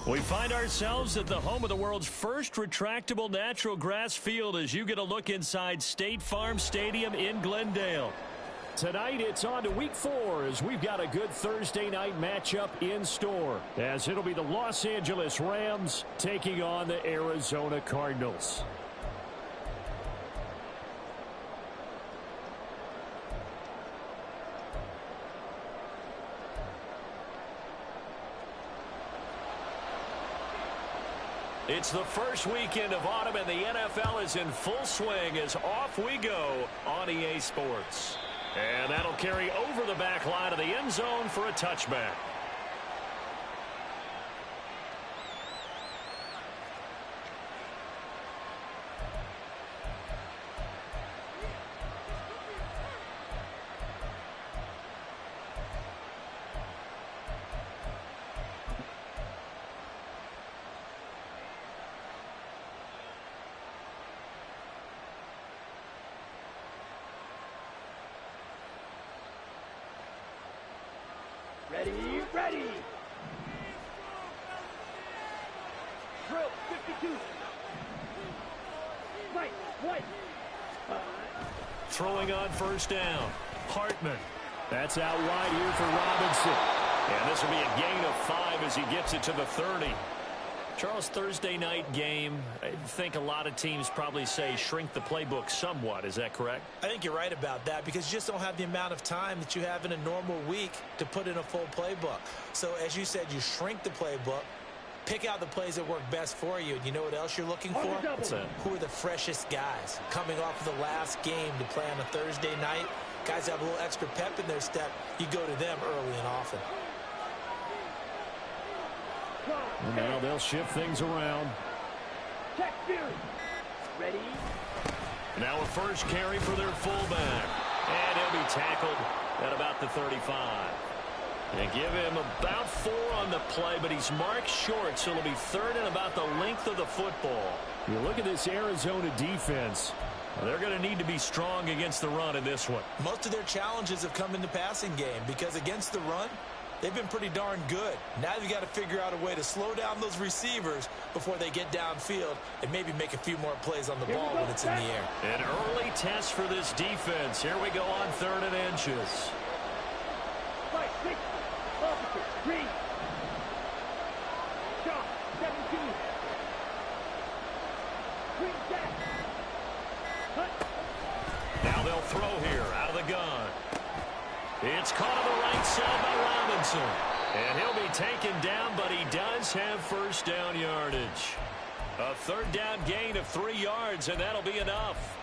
We find ourselves at the home of the world's first retractable natural grass field as you get a look inside State Farm Stadium in Glendale. Tonight, it's on to Week 4 as we've got a good Thursday night matchup in store, as it'll be the Los Angeles Rams taking on the Arizona Cardinals. It's the first weekend of autumn, and the NFL is in full swing as off we go on EA Sports. And that'll carry over the back line of the end zone for a touchback. Ready. Drill, 52. Right. Throwing on first down. Hartman. That's out wide here for Robinson. And this will be a gain of 5 as he gets it to the 30. Charles, Thursday night game, I think a lot of teams probably say shrink the playbook somewhat. Is that correct? I think you're right about that because you just don't have the amount of time that you have in a normal week to put in a full playbook. So as you said, you shrink the playbook, pick out the plays that work best for you. And you know what else you're looking for? Who are the freshest guys coming off of the last game to play on a Thursday night? Guys have a little extra pep in their step. You go to them early and often. And now they'll shift things around. Check Fury. Ready. Now a first carry for their fullback. And he'll be tackled at about the 35. They give him about 4 on the play, but he's marked short, so it'll be third and about the length of the football. You look at this Arizona defense. They're going to need to be strong against the run in this one. Most of their challenges have come in the passing game because against the run, they've been pretty darn good. Now you've got to figure out a way to slow down those receivers before they get downfield and maybe make a few more plays on the ball when it's in the air. An early test for this defense. Here we go on 3rd and inches. 5, 6, officer, 3. Shot, 17. Green set. Cut. Now they'll throw here out of the gun. It's caught on the right side by Robinson. And he'll be taken down, but he does have first down yardage. A 3rd down gain of 3 yards, and that'll be enough.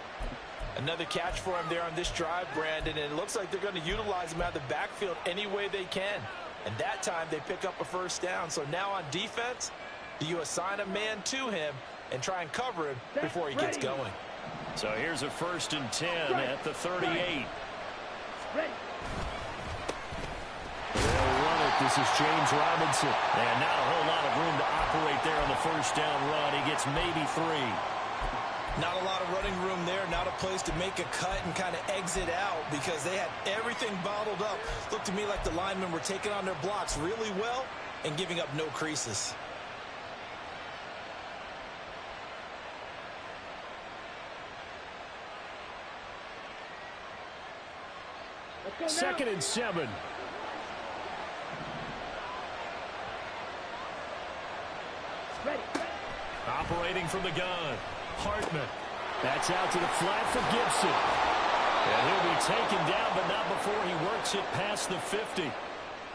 Another catch for him there on this drive, Brandon, and it looks like they're going to utilize him out of the backfield any way they can. And that time they pick up a first down. So now on defense, do you assign a man to him and try and cover him before he gets going? So here's a 1st and 10 at the 38. Ready. They'll run it. This is James Robinson. And not a whole lot of room to operate there on the first down run. He gets maybe 3. Not a lot of running room there. Not a place to make a cut and kind of exit out because they had everything bottled up. Looked to me like the linemen were taking on their blocks really well and giving up no creases. Let's go now. 2nd and 7. Ready. Operating from the gun. Hartman. That's out to the flat for Gibson. And he'll be taken down, but not before he works it past the 50.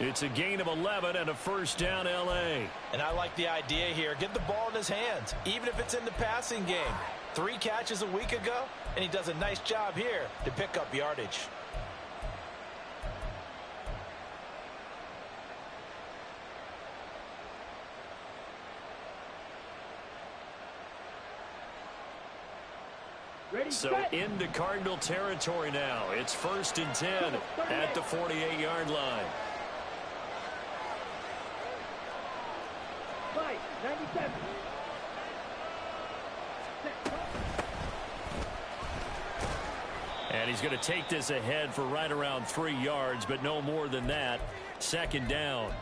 It's a gain of 11 and a first down L.A. And I like the idea here. Get the ball in his hands, even if it's in the passing game. 3 catches a week ago, and he does a nice job here to pick up yardage. Ready, So set. into Cardinal territory now. It's 1st and 10 at the 48-yard line. 5, 97. And he's going to take this ahead for right around 3 yards, but no more than that. 2nd down.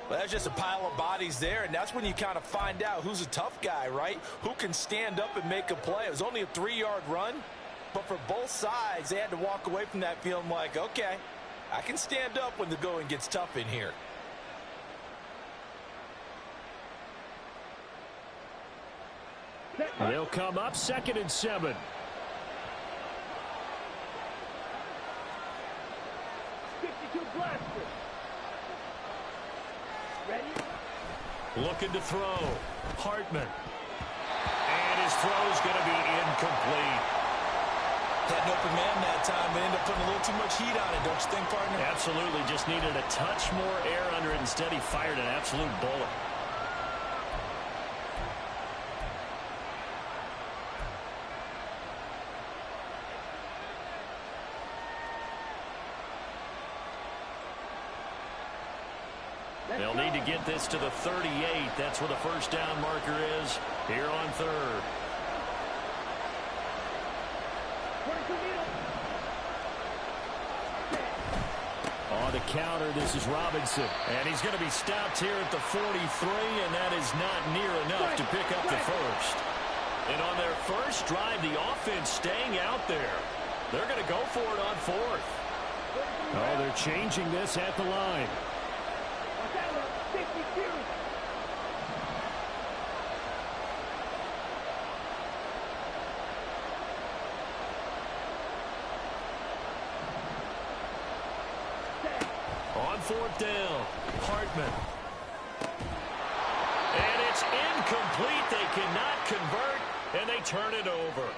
Well, that's just a pile of bodies there, and that's when you kind of find out who's a tough guy, right? Who can stand up and make a play. It was only a 3-yard run, but for both sides, they had to walk away from that feeling like, okay, I can stand up when the going gets tough in here. They'll come up 2nd and 7. Looking to throw. Hartman. And his throw's going to be incomplete. Had an open man that time, but ended up putting a little too much heat on it, don't you think, partner? Absolutely. Just needed a touch more air under it. Instead, he fired an absolute bullet. They'll need to get this to the 38. That's where the first down marker is here on 3rd. On the counter, this is Robinson. And he's going to be stopped here at the 43, and that is not near enough to pick up the first. And on their first drive, the offense staying out there. They're going to go for it on 4th. Oh, they're changing this at the line. On 4th down, Hartman. And it's incomplete. They cannot convert, and they turn it over.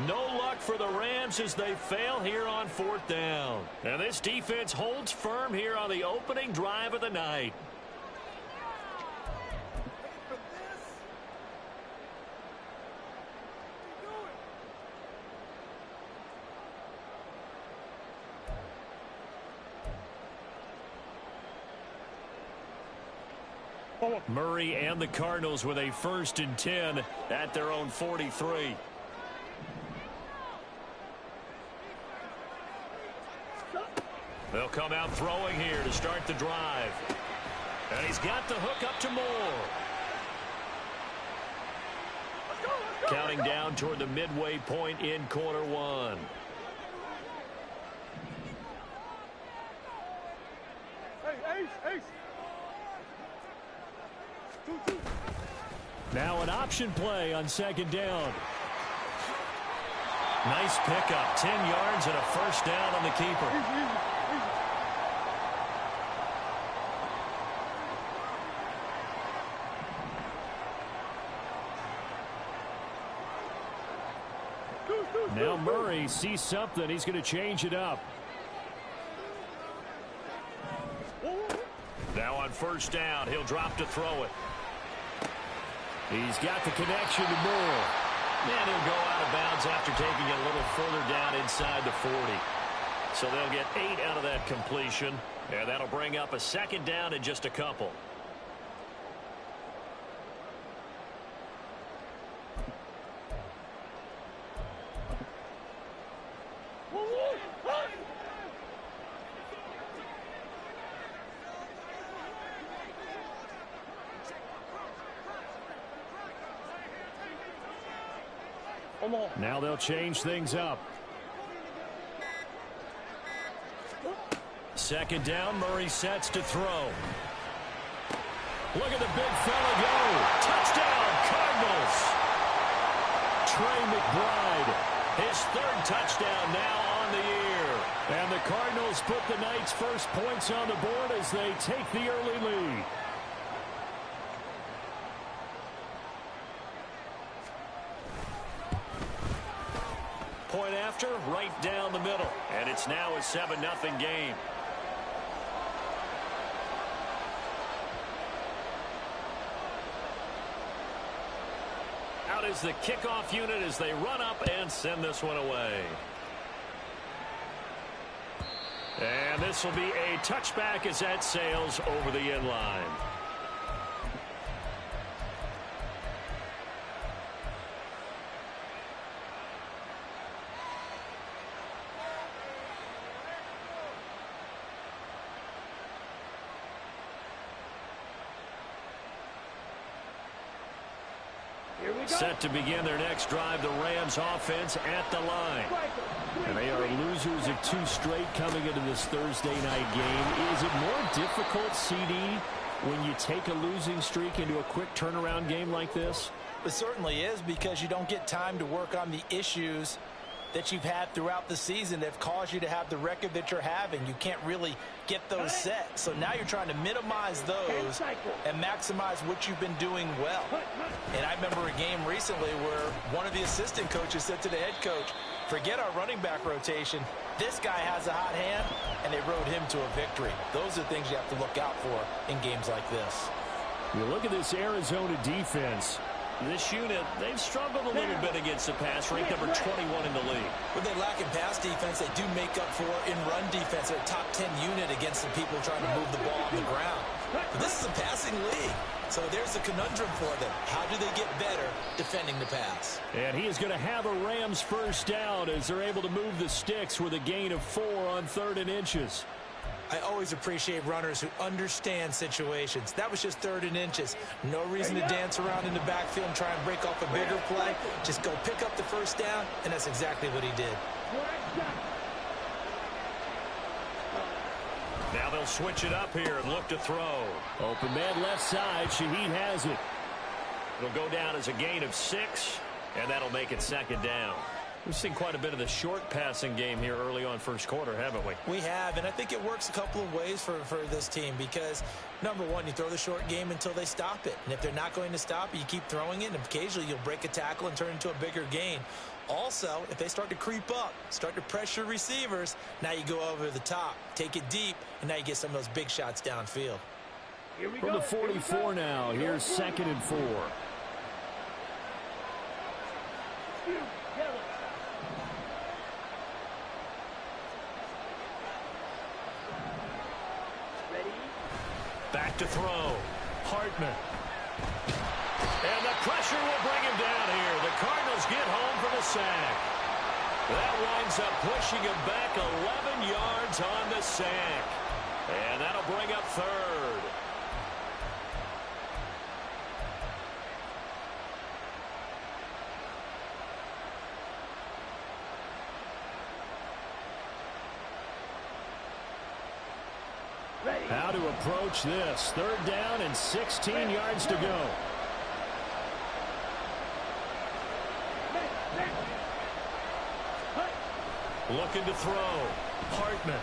No luck for the Rams as they fail here on 4th down. And this defense holds firm here on the opening drive of the night. Murray and the Cardinals with a 1st and 10 at their own 43. They'll come out throwing here to start the drive. And he's got the hook up to Moore. Counting down toward the midway point in quarter 1. Now an option play on 2nd down. Nice pickup. 10 yards and a first down on the keeper. Now Murray sees something. He's going to change it up. Now on 1st down, he'll drop to throw it. He's got the connection to Moore. And he'll go out of bounds after taking it a little further down inside the 40. So they'll get 8 out of that completion. And that'll bring up a 2nd down in just a couple. Now they'll change things up. 2nd down, Murray sets to throw. Look at the big fella go. Touchdown, Cardinals. Trey McBride, his 3rd touchdown now on the year. And the Cardinals put the night's first points on the board as they take the early lead. Point after, right down the middle. And it's now a 7-0 game. Out is the kickoff unit as they run up and send this one away. And this will be a touchback as that sails over the end line. Set to begin their next drive, the Rams offense at the line. And they are losers of 2 straight coming into this Thursday night game. Is it more difficult, CD, when you take a losing streak into a quick turnaround game like this? It certainly is, because you don't get time to work on the issues that you've had throughout the season that have caused you to have the record that you're having. You can't really get those set. So now you're trying to minimize those and maximize what you've been doing well. And I remember a game recently where one of the assistant coaches said to the head coach, forget our running back rotation. This guy has a hot hand, and they rode him to a victory. Those are things you have to look out for in games like this. You look at this Arizona defense. This unit, they've struggled a little bit against the pass, ranked number 21 in the league. When they lack in pass defense, they do make up for in run defense. They're a top 10 unit against the people trying to move the ball on the ground. But this is a passing league, so there's a conundrum for them. How do they get better defending the pass? And he is going to have a Rams first down as they're able to move the sticks with a gain of 4 on 3rd and inches. I always appreciate runners who understand situations. That was just 3rd and inches. No reason to dance around in the backfield and try and break off a bigger play. Just go pick up the first down, and that's exactly what he did. Now they'll switch it up here and look to throw. Open man left side. Shaheed has it. It'll go down as a gain of 6, and that'll make it 2nd down. We've seen quite a bit of the short passing game here early on first quarter, haven't we? We have, and I think it works a couple of ways for this team because, number one, you throw the short game until they stop it. And if they're not going to stop it, you keep throwing it, and occasionally you'll break a tackle and turn it into a bigger gain. Also, if they start to creep up, start to pressure receivers, now you go over the top, take it deep, and now you get some of those big shots downfield. From the 44 now, here's 2nd and 4. Back to throw. Hartman. And the pressure will bring him down here. The Cardinals get home for the sack. That winds up pushing him back 11 yards on the sack. And that'll bring up 3rd. How to approach this. 3rd down and 16 yards to go. Looking to throw. Hartman.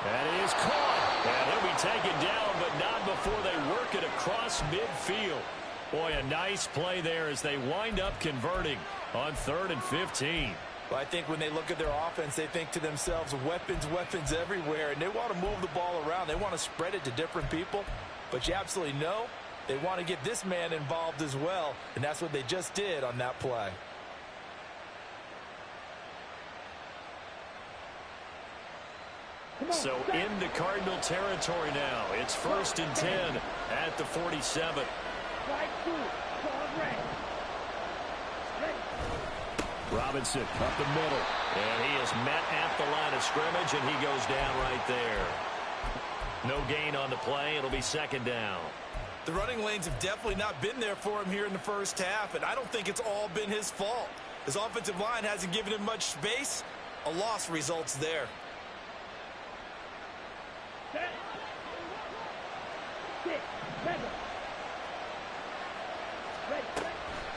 That is caught. And he'll be taken down, but not before they work it across midfield. Boy, a nice play there as they wind up converting on 3rd and 15. Well, I think when they look at their offense, they think to themselves, weapons, weapons everywhere, and they want to move the ball around. They want to spread it to different people, but you absolutely know they want to get this man involved as well, and that's what they just did on that play. So into Cardinal territory now. It's 1st and 10 at the 47. Robinson up the middle. And he is met at the line of scrimmage, and he goes down right there. No gain on the play. It'll be 2nd down. The running lanes have definitely not been there for him here in the first half, and I don't think it's all been his fault. His offensive line hasn't given him much space. A loss results there.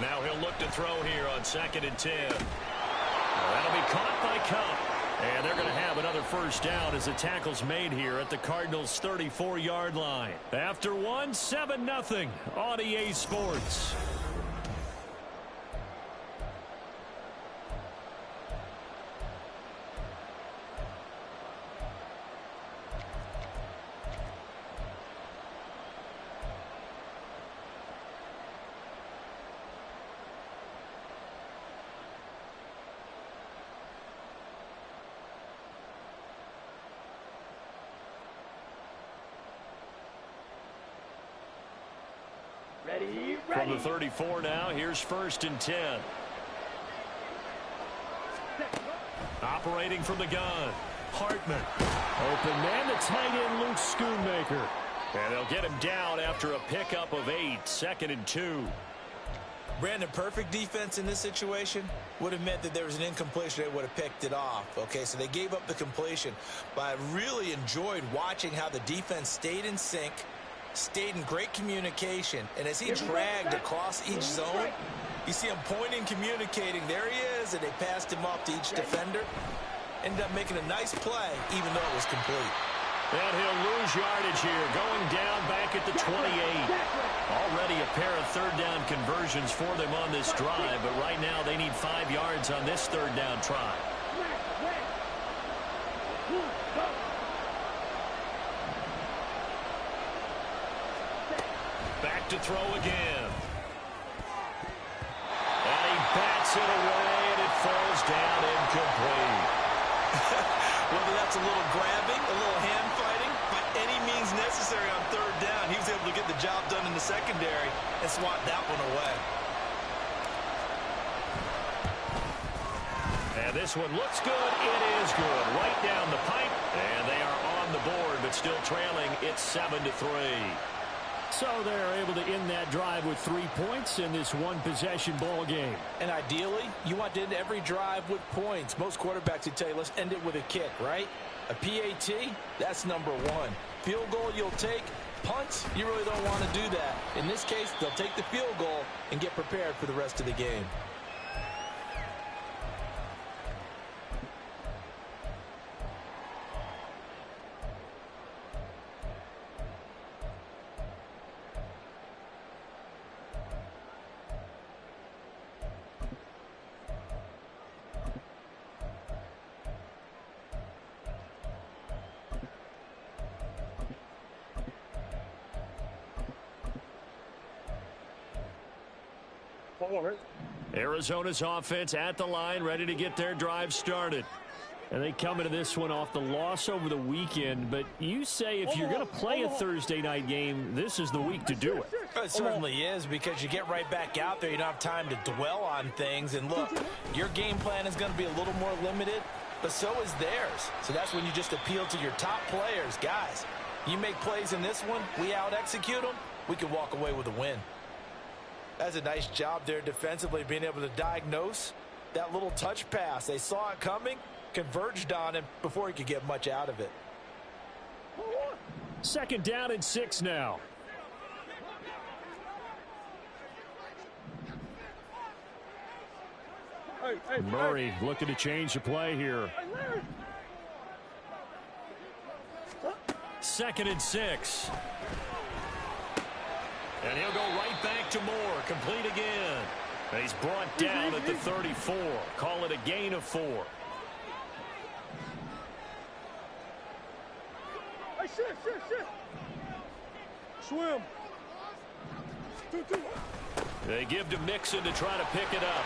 Now he'll look to throw here on 2nd and 10. That'll be caught by Cup. And they're going to have another first down as the tackle's made here at the Cardinals' 34-yard line. After 7-0 on EA Sports. From the 34 now, here's 1st and 10. Operating from the gun. Hartman. Open man, the tight end, Luke Schoonmaker. And they'll get him down after a pickup of 8, 2nd and 2. Brandon, perfect defense in this situation would have meant that there was an incompletion. They would have picked it off. Okay, so they gave up the completion. But I really enjoyed watching how the defense stayed in sync, stayed in great communication. And as he dragged across each zone, you see him pointing, communicating. There he is, and they passed him off to each defender. Ended up making a nice play, even though it was complete. And he'll lose yardage here, going down back at the 28. Already a pair of third-down conversions for them on this drive, but right now they need 5 yards on this third-down try. Back to throw again. And he bats it away, and it falls down incomplete. Whether that's a little grabbing, a little hand fighting, by any means necessary on third down, he was able to get the job done in the secondary and swat that one away. And this one looks good. It is good. Right down the pipe. And they are on the board, but still trailing. It's 7-3. So they're able to end that drive with 3 points in this one-possession ball game. And ideally, you want to end every drive with points. Most quarterbacks would tell you, let's end it with a kick, right? A PAT, that's number 1. Field goal you'll take. Punts, you really don't want to do that. In this case, they'll take the field goal and get prepared for the rest of the game. Arizona's offense at the line, ready to get their drive started. And they come into this one off the loss over the weekend. But you say if you're going to play a Thursday night game, this is the week to do it. It certainly is, because you get right back out there. You don't have time to dwell on things. And look, your game plan is going to be a little more limited, but so is theirs. So that's when you just appeal to your top players. Guys, you make plays in this one, we out-execute them, we can walk away with a win. That's a nice job there defensively, being able to diagnose that little touch pass. They saw it coming, converged on him before he could get much out of it. 2nd down and 6 now. Murray looking to change the play here. 2nd and 6. And he'll go right back to Moore. Complete again. And he's brought down at the 34. Call it a gain of 4. Swim. They give to Mixon to try to pick it up.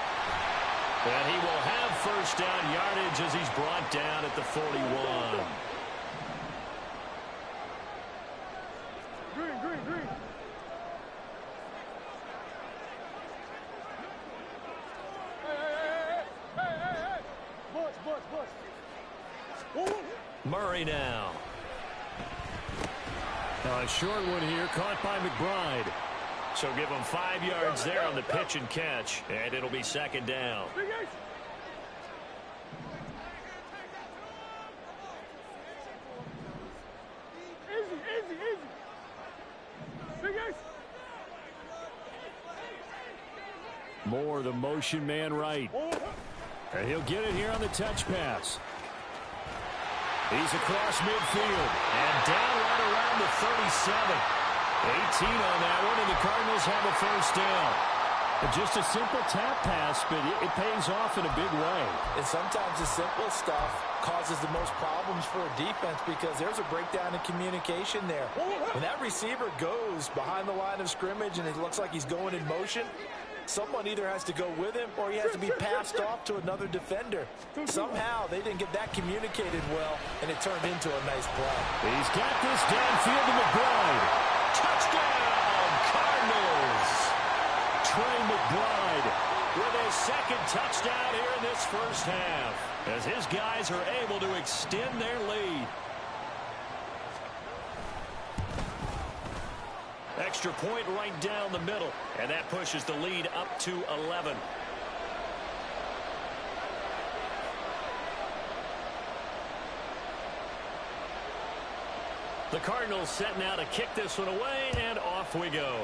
And he will have first down yardage as he's brought down at the 41. Green. Hey. Bus. Murray now. A short one here, caught by McBride. So give him 5 yards there on the pitch and catch, and it'll be 2nd down. Easy. Big ace. Moore, the motion man right. And he'll get it here on the touch pass. He's across midfield and down right around the 37. 18 on that one, and the Cardinals have a first down. Just a simple tap pass, but it pays off in a big way. And sometimes the simple stuff causes the most problems for a defense because there's a breakdown in communication there. When that receiver goes behind the line of scrimmage and it looks like he's going in motion, someone either has to go with him or he has to be passed off to another defender. Somehow they didn't get that communicated well, and it turned into a nice play. He's got this downfield to McBride. Touchdown, Cardinals! Trey McBride with his 2nd touchdown here in this first half, as his guys are able to extend their lead. extra point right down the middle. And that pushes the lead up to 11. The Cardinals set now to kick this one away, and off we go.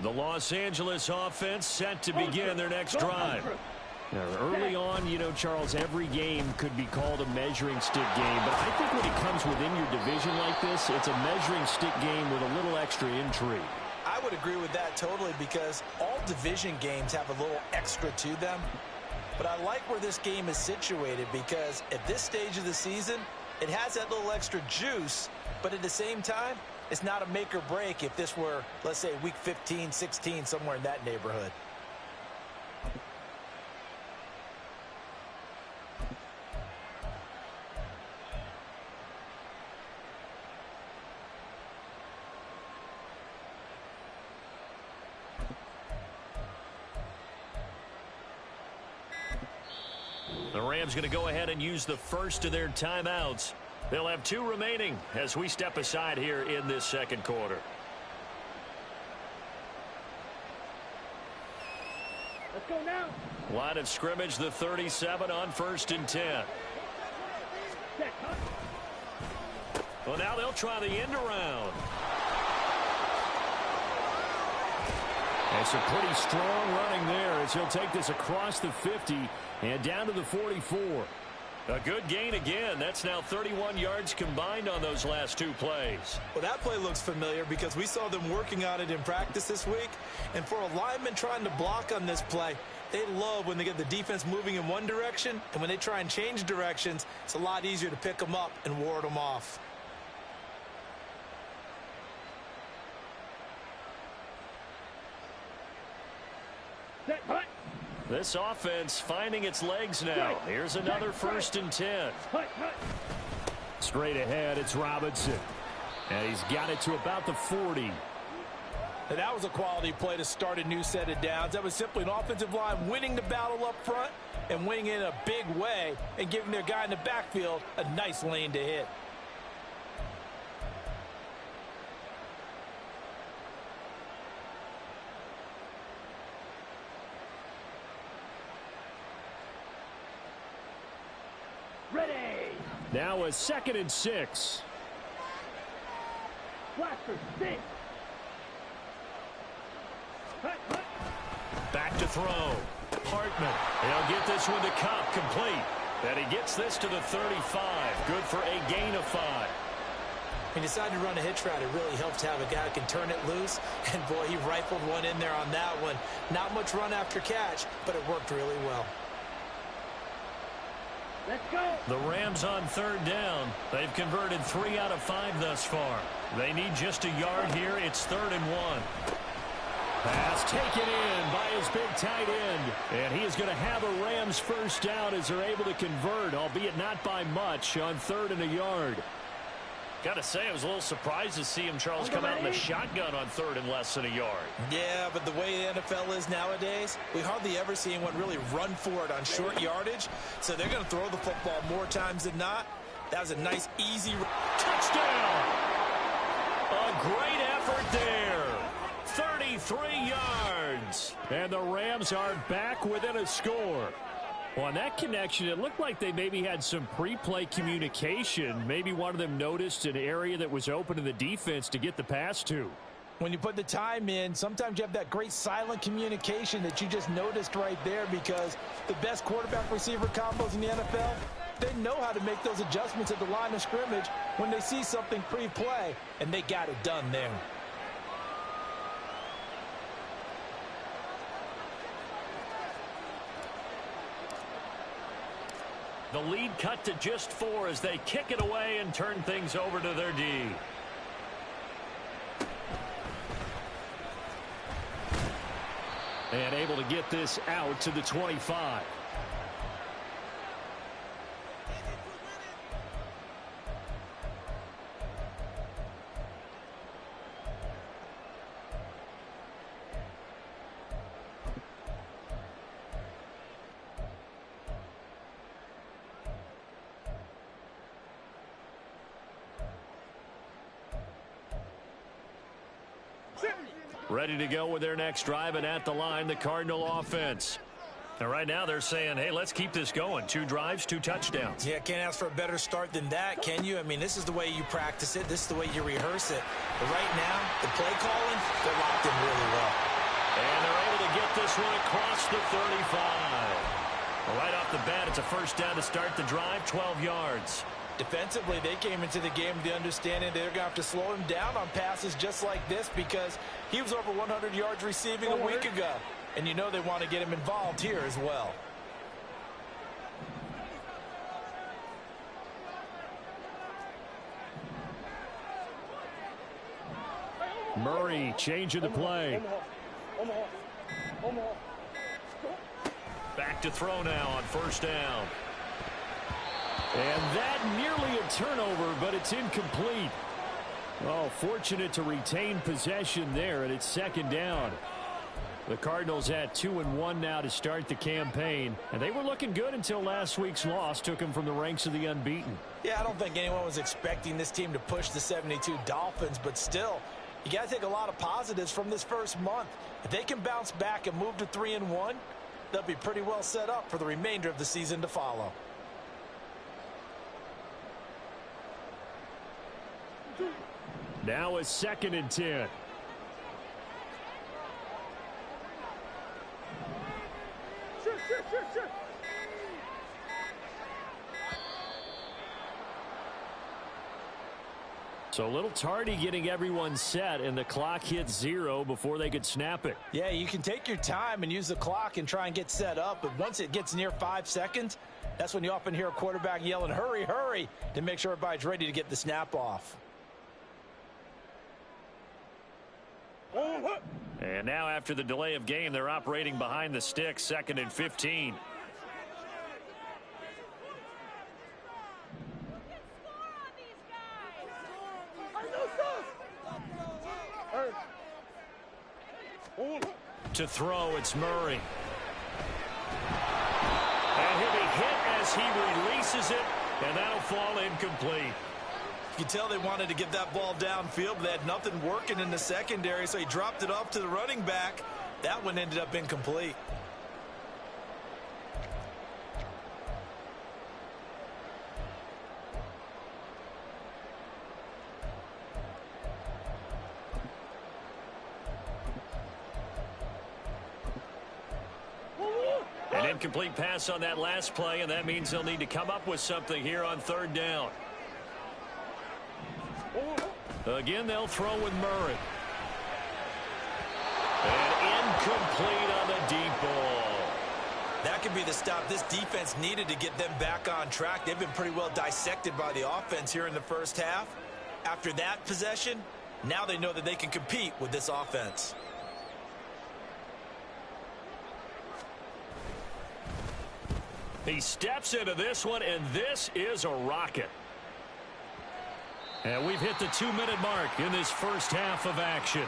The Los Angeles offense set to begin their next drive. Now, early on, you know, Charles, every game could be called a measuring stick game. But I think when it comes within your division like this, it's a measuring stick game with a little extra intrigue. I would agree with that totally because all division games have a little extra to them. But I like where this game is situated because at this stage of the season, it has that little extra juice. But at the same time, it's not a make or break if this were, let's say, week 15, 16, somewhere in that neighborhood. The Rams going to go ahead and use the first of their timeouts. They'll have 2 remaining as we step aside here in this second quarter. Let's go now. Line of scrimmage, the 37 on 1st and 10. Well, now they'll try the end around. And some pretty strong running there as he'll take this across the 50 and down to the 44. A good gain again. That's now 31 yards combined on those last 2 plays. Well, that play looks familiar because we saw them working on it in practice this week. And for a lineman trying to block on this play, they love when they get the defense moving in one direction. And when they try and change directions, it's a lot easier to pick them up and ward them off. Set, hut. This offense finding its legs now. Here's another 1st and 10. Straight ahead, it's Robinson. And he's got it to about the 40. And that was a quality play to start a new set of downs. That was simply an offensive line winning the battle up front and winning it in a big way and giving their guy in the backfield a nice lane to hit. Ready. Now a 2nd and 6. Blaster, stick. Back to throw. Hartman. He'll get this one to Cup, complete. And he gets this to the 35. Good for a gain of 5. He decided to run a hitch route. It really helped to have a guy who can turn it loose. And, boy, he rifled one in there on that one. Not much run after catch, but it worked really well. Let's go. The Rams on 3rd down. They've converted 3 out of 5 thus far. They need just a yard here. It's 3rd and 1. Pass taken in by his big tight end. And he is going to have a Rams first down as they're able to convert, albeit not by much, on 3rd and a yard. Got to say, I was a little surprised to see him, Charles, come out in the shotgun on 3rd and less than a yard. Yeah, but the way the NFL is nowadays, we hardly ever see anyone really run for it on short yardage. So they're going to throw the football more times than not. That was a nice, easy touchdown. A great effort there. 33 yards. And the Rams are back within a score. Well, on that connection, it looked like they maybe had some pre-play communication. Maybe one of them noticed an area that was open to the defense to get the pass to. When you put the time in, sometimes you have that great silent communication that you just noticed right there because the best quarterback-receiver combos in the NFL, they know how to make those adjustments at the line of scrimmage when they see something pre-play, and they got it done there. The lead cut to just 4 as they kick it away and turn things over to their D. And able to get this out to the 25. Ready to go with their next drive, and at the line, the Cardinal offense. And right now they're saying, hey, let's keep this going. 2 drives, 2 touchdowns. Yeah, can't ask for a better start than that, can you? I mean, this is the way you practice it. This is the way you rehearse it. But right now, the play calling, they're locked in really well. And they're able to get this one across the 35. Well, right off the bat, it's a first down to start the drive, 12 yards. Defensively, they came into the game with the understanding they're going to have to slow him down on passes just like this because he was over 100 yards receiving a week ago. And you know they want to get him involved here as well. Murray changing the play. Back to throw now on first down. And that nearly a turnover, but it's incomplete. Oh, fortunate to retain possession there, and it's second down. The Cardinals at 2-1 now to start the campaign, and they were looking good until last week's loss took them from the ranks of the unbeaten. Yeah, I don't think anyone was expecting this team to push the 72 Dolphins, but still, you got to take a lot of positives from this first month. If they can bounce back and move to 3-1, they'll be pretty well set up for the remainder of the season to follow. Now it's 2nd and 10. So a little tardy getting everyone set, and the clock hits 0 before they could snap it. Yeah, you can take your time and use the clock and try and get set up, but once it gets near 5 seconds, that's when you often hear a quarterback yelling, hurry, hurry, to make sure everybody's ready to get the snap off. And now after the delay of game, they're operating behind the sticks, 2nd and 15. To throw, it's Murray. And he'll be hit as he releases it, and that'll fall incomplete. You can tell they wanted to get that ball downfield, but they had nothing working in the secondary, so he dropped it off to the running back. That one ended up incomplete. An incomplete pass on that last play, and that means they'll need to come up with something here on 3rd down. Again, they'll throw with Murray. And incomplete on the deep ball. That could be the stop this defense needed to get them back on track. They've been pretty well dissected by the offense here in the first half. After that possession, now they know that they can compete with this offense. He steps into this one, and this is a rocket. And we've hit the 2-minute mark in this first half of action.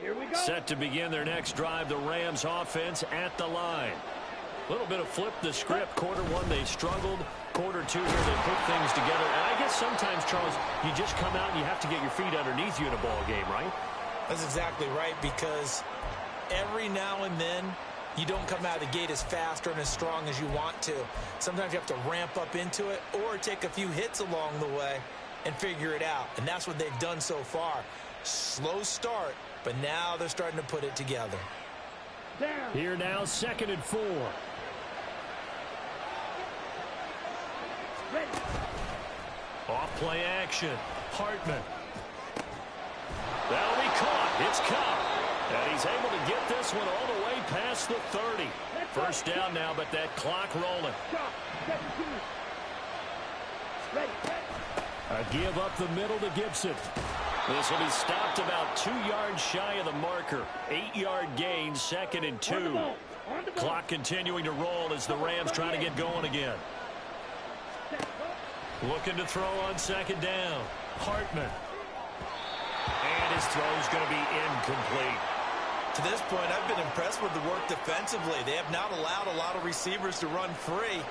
Here we go. Set to begin their next drive, the Rams offense at the line. A little bit of flip the script. Quarter 1, they struggled. Quarter 2, here they put things together. And I guess sometimes, Charles, you just come out and you have to get your feet underneath you in a ball game, right? That's exactly right, because every now and then you don't come out of the gate as fast or as strong as you want to. Sometimes you have to ramp up into it or take a few hits along the way. and figure it out. And that's what they've done so far. Slow start, but now they're starting to put it together. Down. Here now, 2nd and 4. Ready. Off play action. Hartman. That'll be caught. It's Cup. And he's able to get this one all the way past the 30. First down now, but that clock rolling. Stop. 17. Ready. A give up the middle to Gibson. This will be stopped about 2 yards shy of the marker. 8-yard gain, 2nd and 2. On the ball. Clock continuing to roll as the Rams trying to get going again. Looking to throw on 2nd down. Hartman. And his throw's going to be incomplete. To this point, I've been impressed with the work defensively. They have not allowed a lot of receivers to run free.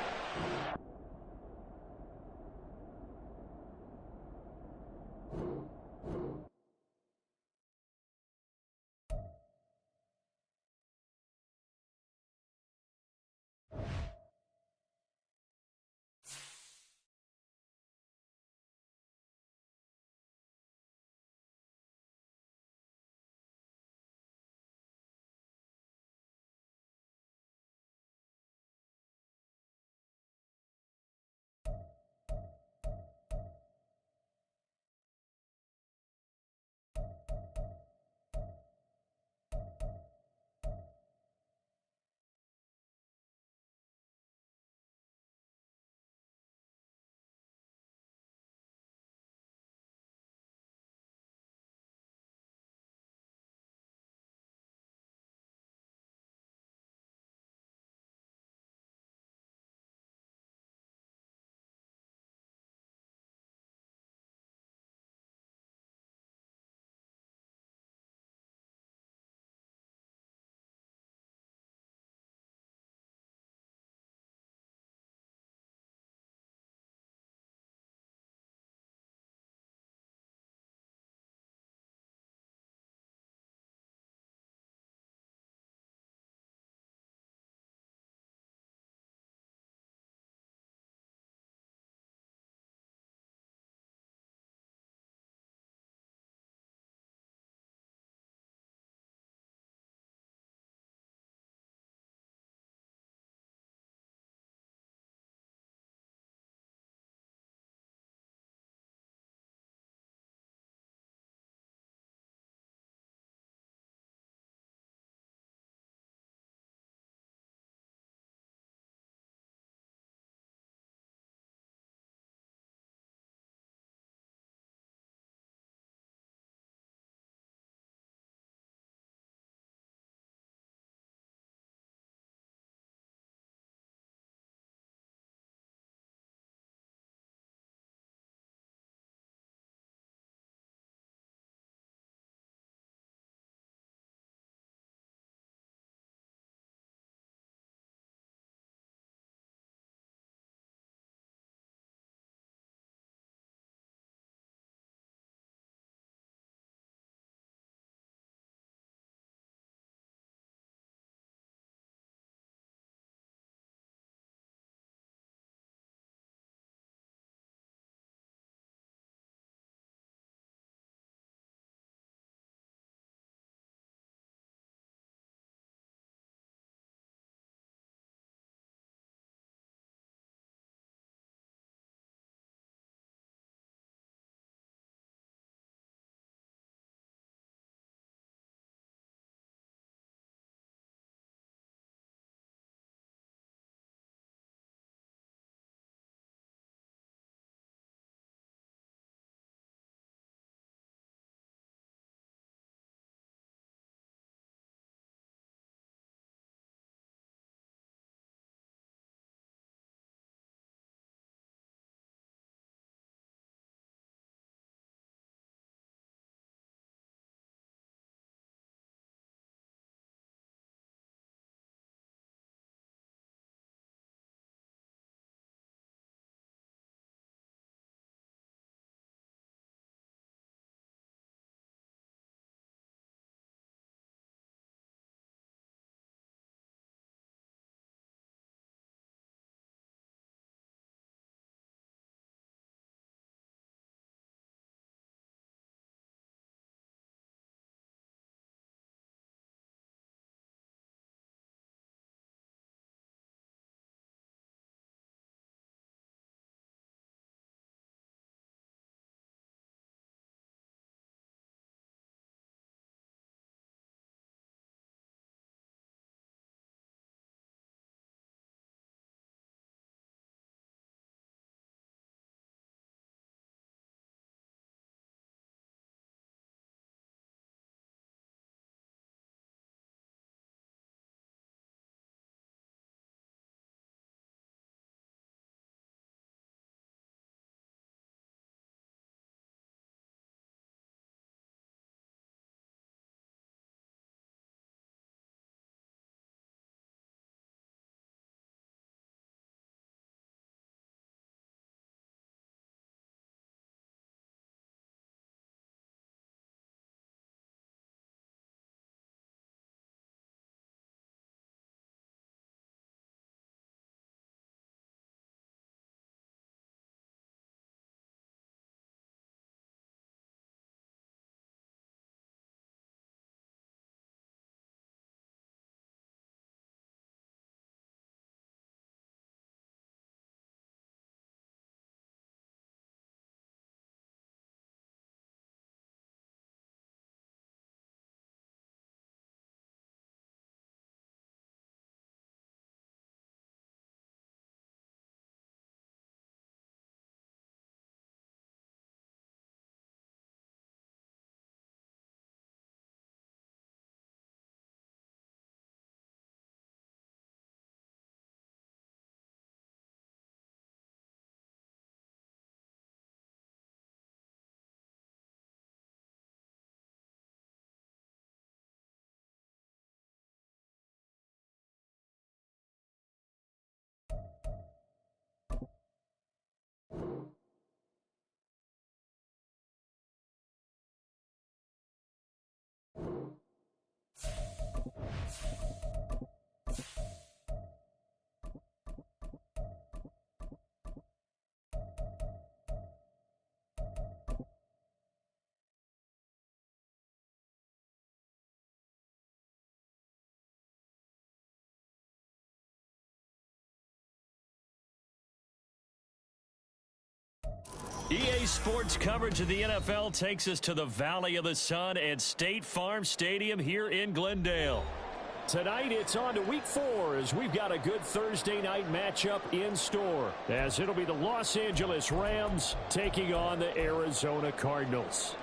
EA Sports coverage of the NFL takes us to the Valley of the Sun at State Farm Stadium here in Glendale. Tonight, it's on to Week 4 as we've got a good Thursday night matchup in store, as it'll be the Los Angeles Rams taking on the Arizona Cardinals.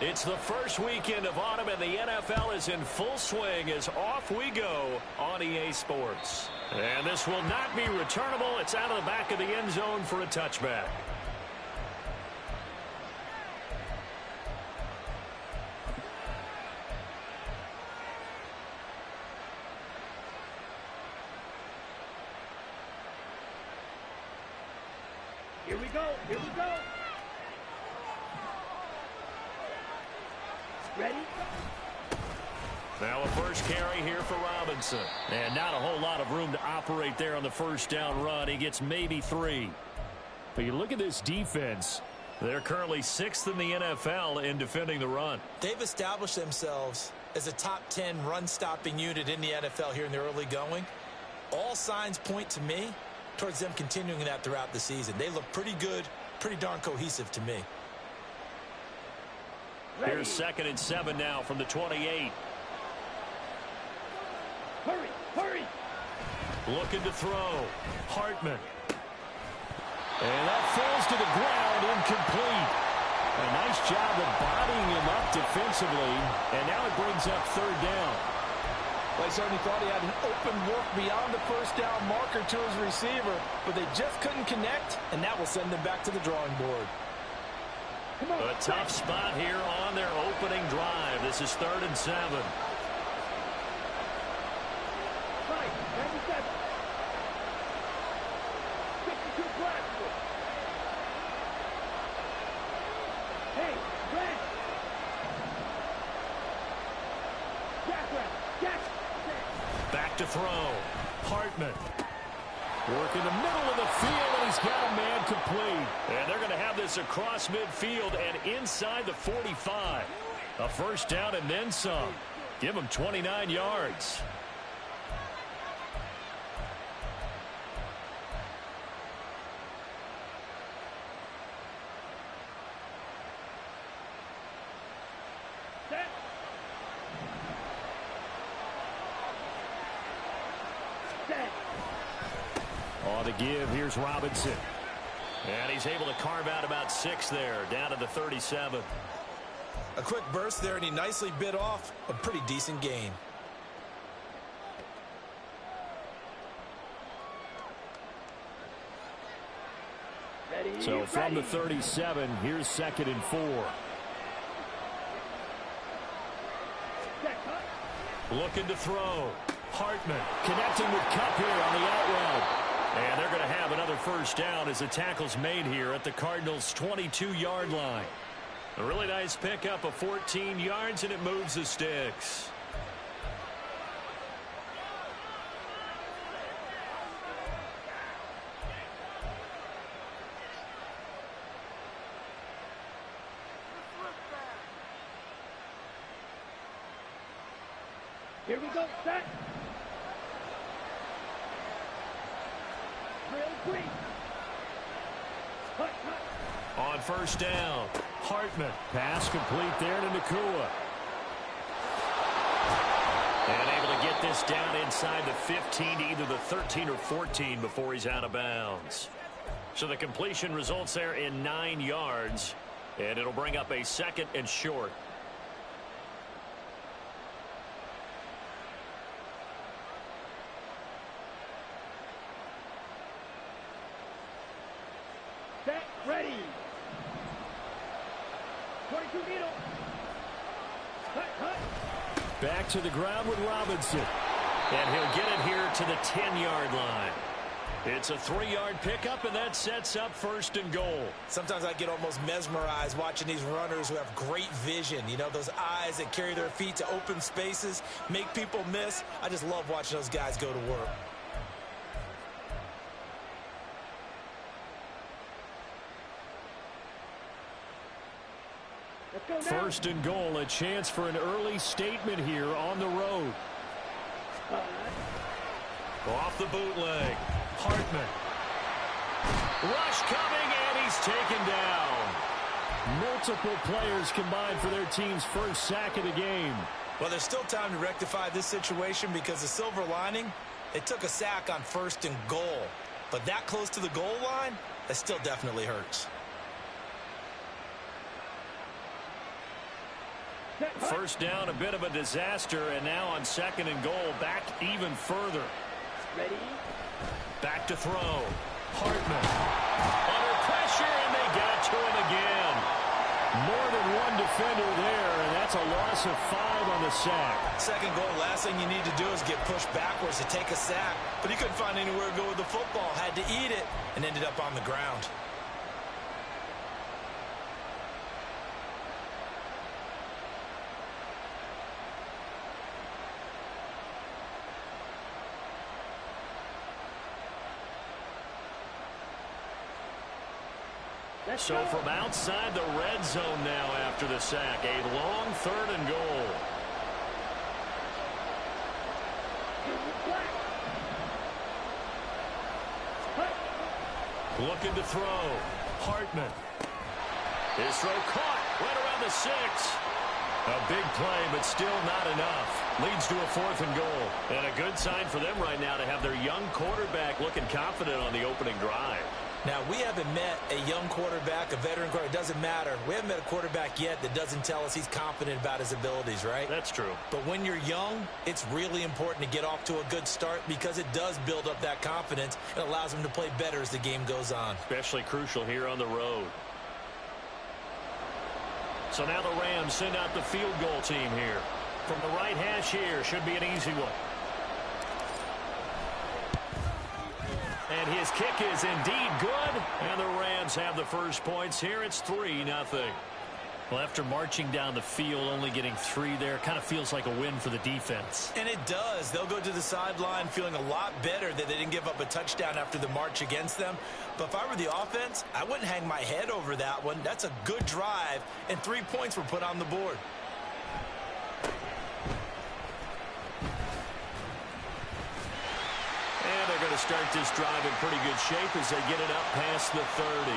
It's the first weekend of autumn, and the NFL is in full swing as off we go on EA Sports. And this will not be returnable. It's out of the back of the end zone for a touchback. Here we go. Here we go. Ready? Now a first carry here for Robinson. And not a whole lot of room to operate there on the first down run. He gets maybe 3. But you look at this defense. They're currently 6th in the NFL in defending the run. They've established themselves as a top 10 run-stopping unit in the NFL here in the early going. All signs point to me towards them continuing that throughout the season. They look pretty good, pretty darn cohesive to me. Here's 2nd and 7 now from the 28. Hurry, hurry. Looking to throw. Hartman. And that falls to the ground, incomplete. A nice job of bodying him up defensively, and now it brings up 3rd down. Well, he certainly thought he had an open look beyond the first down marker to his receiver, but they just couldn't connect, and that will send them back to the drawing board. A tough spot here on their opening drive. This is 3rd and 7. Right, 97. 52 Bradford. Hey, Brent. Jack. Back to throw. Hartman. Work in the middle of the field, and he's got a man complete. And they're going to have this across midfield and inside the 45. A first down and then some. Give him 29 yards. Set. Set. On the give, here's Robinson. And he's able to carve out about 6 there, down to the 37. A quick burst there, and he nicely bit off a pretty decent gain. Ready. So from ready. the 37, here's 2nd and 4. Set, cut. Looking to throw. Hartman connecting with Kupp here on the out route. And they're going to have another first down as the tackle's made here at the Cardinals' 22-yard line. A really nice pickup of 14 yards, and it moves the sticks. Here we go, set. Drill 3. Cut. On first down, Hartman. Pass complete there to Nakua. And able to get this down inside the 15 to either the 13 or 14 before he's out of bounds. So the completion results there in 9 yards, and it'll bring up a 2nd and short. Set, ready. 22 needle. Cut. Back to the ground with Robinson. And he'll get it here to the 10-yard line. It's a 3-yard pickup, and that sets up 1st and goal. Sometimes I get almost mesmerized watching these runners who have great vision. You know, those eyes that carry their feet to open spaces, make people miss. I just love watching those guys go to work. Let's go now. 1st and goal, a chance for an early statement here on the road. Off the bootleg. Hartman. Rush coming, and he's taken down. Multiple players combined for their team's first sack of the game. Well, there's still time to rectify this situation because the silver lining, they took a sack on 1st and goal. But that close to the goal line, that still definitely hurts. First down, a bit of a disaster, and now on 2nd and goal, back even further. Ready? Back to throw. Hartman. Under pressure, and they get it to him again. More than one defender there, and that's a loss of 5 on the sack. 2nd goal, last thing you need to do is get pushed backwards to take a sack. But he couldn't find anywhere to go with the football, had to eat it, and ended up on the ground. So from outside the red zone now after the sack, a long 3rd and goal. Looking to throw. Hartman. His throw caught right around the 6. A big play, but still not enough. Leads to a 4th and goal. And a good sign for them right now to have their young quarterback looking confident on the opening drive. Now, we haven't met a young quarterback, a veteran quarterback. It doesn't matter. We haven't met a quarterback yet that doesn't tell us he's confident about his abilities, right? That's true. But when you're young, it's really important to get off to a good start because it does build up that confidence. It allows him to play better as the game goes on. Especially crucial here on the road. So now the Rams send out the field goal team here. From the right hash here, should be an easy one. And his kick is indeed good. And the Rams have the first points here. It's 3-0. Well, after marching down the field, only getting 3 there, kind of feels like a win for the defense. And it does. They'll go to the sideline feeling a lot better that they didn't give up a touchdown after the march against them. But if I were the offense, I wouldn't hang my head over that one. That's a good drive, and 3 points were put on the board. And they're going to start this drive in pretty good shape as they get it up past the 30.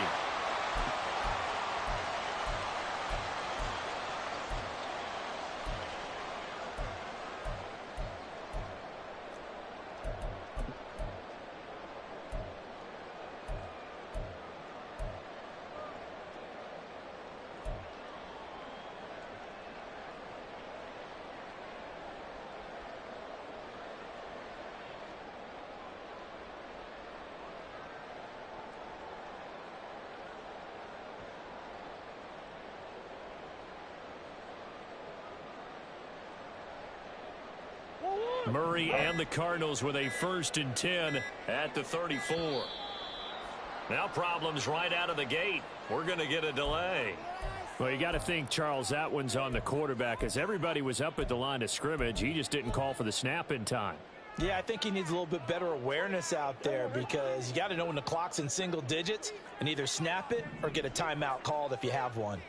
Murray and the Cardinals with a 1st and 10 at the 34. Now problems right out of the gate. We're going to get a delay. Well, you got to think, Charles, that one's on the quarterback as everybody was up at the line of scrimmage. He just didn't call for the snap in time. Yeah, I think he needs a little bit better awareness out there because you got to know when the clock's in single digits and either snap it or get a timeout called if you have one.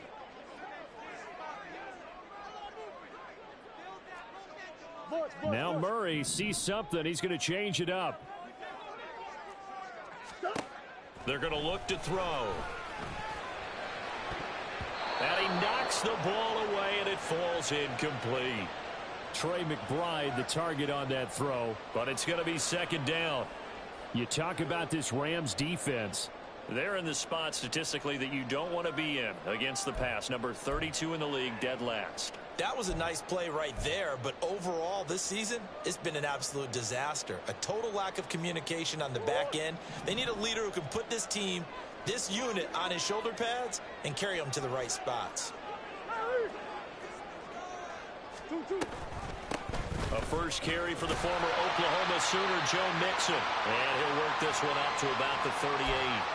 Now Murray sees something. He's going to change it up. They're going to look to throw. And he knocks the ball away, and it falls incomplete. Trey McBride, the target on that throw, but it's going to be 2nd down. You talk about this Rams defense. They're in the spot statistically that you don't want to be in against the pass. Number 32 in the league, dead last. That was a nice play right there, but overall this season, it's been an absolute disaster. A total lack of communication on the back end. They need a leader who can put this team, this unit, on his shoulder pads and carry them to the right spots. A first carry for the former Oklahoma Sooner, Joe Mixon. And he'll work this one up to about the 38.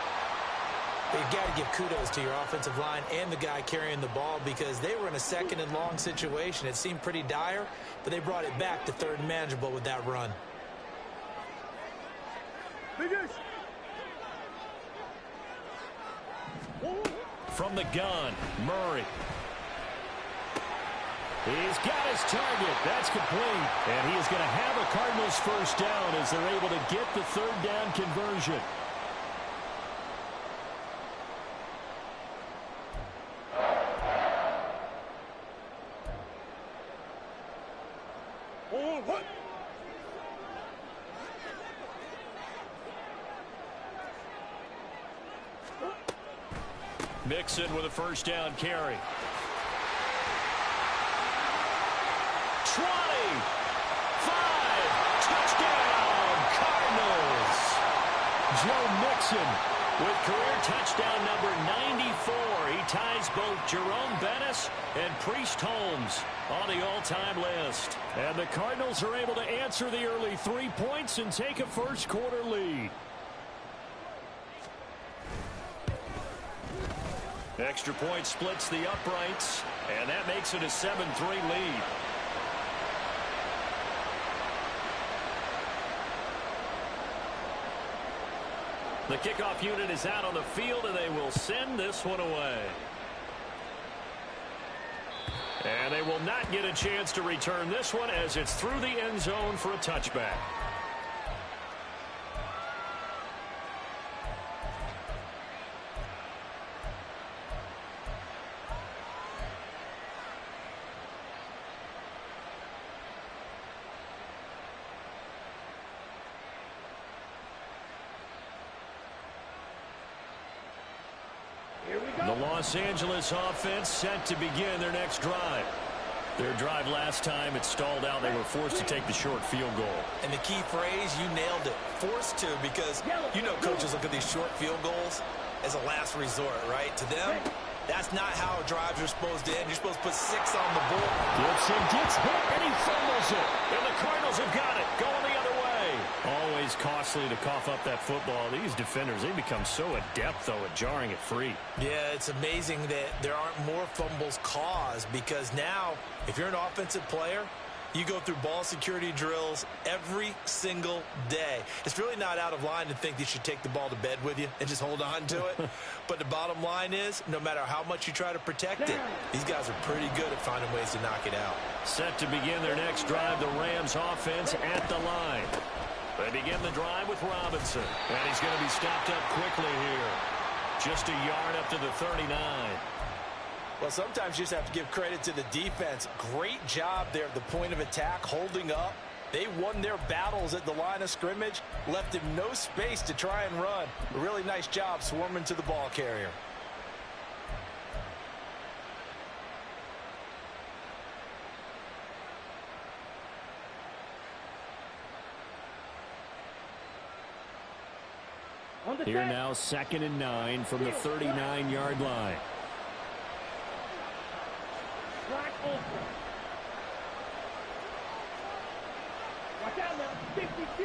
You've got to give kudos to your offensive line and the guy carrying the ball because they were in a 2nd and long situation. It seemed pretty dire, but they brought it back to 3rd and manageable with that run. From the gun, Murray. He's got his target. That's complete. And he is going to have a Cardinals first down as they're able to get the third down conversion. Mixon with a first down carry. 20, 5, touchdown, Cardinals. Joe Mixon with career touchdown number 94. He ties both Jerome Bettis and Priest Holmes on the all-time list. And the Cardinals are able to answer the early 3 points and take a first quarter lead. Extra point splits the uprights, and that makes it a 7-3 lead. The kickoff unit is out on the field, and they will send this one away. And they will not get a chance to return this one as it's through the end zone for a touchback. The Los Angeles offense set to begin their next drive. Their drive last time, it stalled out. They were forced to take the short field goal. And the key phrase, you nailed it. Forced to, because you know coaches look at these short field goals as a last resort, right? To them, that's not how drives are supposed to end. You're supposed to put 6 on the board. Gibson gets hit, and he fumbles it. And the Cardinals have got it, going the other way. Always costly to cough up that football. These defenders, they become so adept, though, at jarring it free. Yeah, it's amazing that there aren't more fumbles caused, because now, if you're an offensive player, you go through ball security drills every single day. It's really not out of line to think you should take the ball to bed with you and just hold on to it. But the bottom line is, no matter how much you try to protect it, these guys are pretty good at finding ways to knock it out. Set to begin their next drive, the Rams offense at the line. They begin the drive with Robinson. And he's going to be stopped up quickly here. Just a yard up to the 39. Well, sometimes you just have to give credit to the defense. Great job there at the point of attack, holding up. They won their battles at the line of scrimmage, left him no space to try and run. A really nice job swarming to the ball carrier. Here now, 2nd and 9 from the 39-yard line. Watch out now, 52.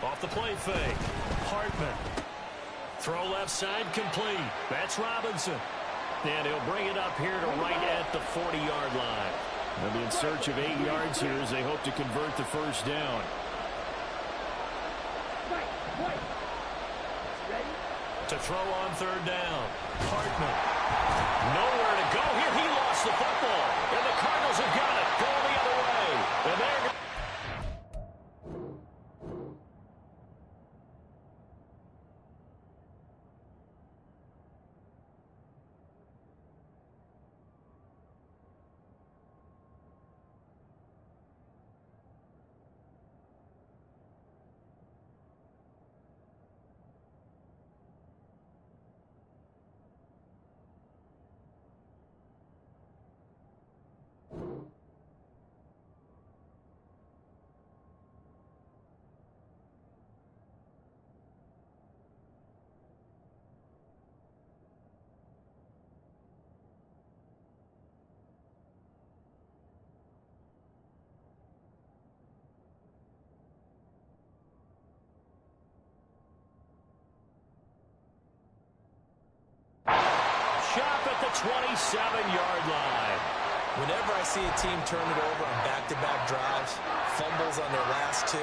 Off the play fake. Hartman. Throw left side complete. That's Robinson. And he'll bring it up here to right at the 40-yard line. They'll be in search of 8 yards here as they hope to convert the first down. To throw on 3rd down. Hartman. Nowhere to go here. He lost the football. And the Cardinals have got it. Going the other way. And they're shop at the 27-yard line. Whenever I see a team turn it over on back-to-back drives, fumbles on their last 2,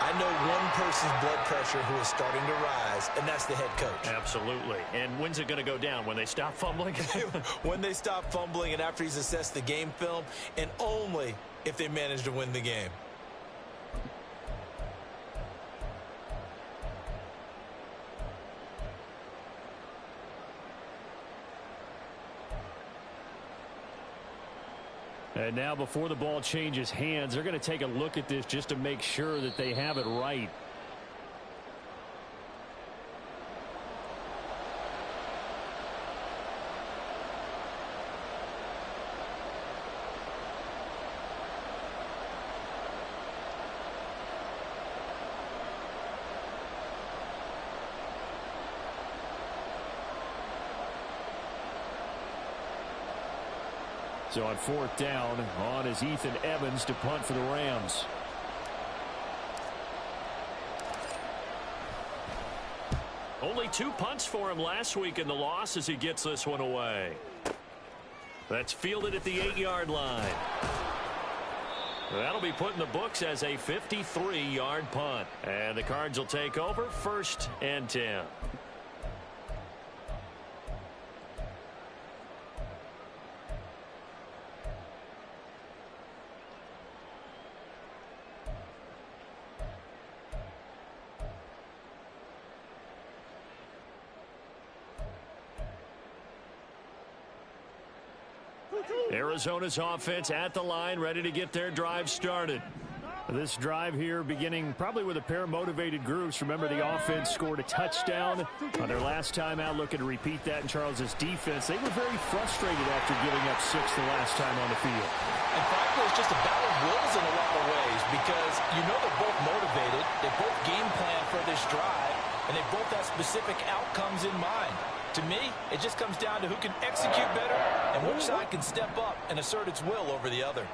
I know one person's blood pressure who is starting to rise, and that's the head coach. Absolutely. And when's it going to go down? When they stop fumbling? When they stop fumbling and after he's assessed the game film, and only if they manage to win the game. And now before the ball changes hands, they're going to take a look at this just to make sure that they have it right. So on fourth down, on is Ethan Evans to punt for the Rams. Only 2 punts for him last week in the loss as he gets this one away. That's fielded at the 8-yard line. That'll be put in the books as a 53-yard punt. And the Cards will take over 1st and 10. Arizona's offense at the line, ready to get their drive started. This drive here beginning probably with a pair of motivated groups. Remember, the offense scored a touchdown on their last time out, looking to repeat that in Charles's defense. They were very frustrated after giving up 6 the last time on the field. And frankly, it's just a battle of wills in a lot of ways because you know they're both motivated, they both game plan for this drive, and they both have specific outcomes in mind. To me, it just comes down to who can execute better and which side can step up and assert its will over the other.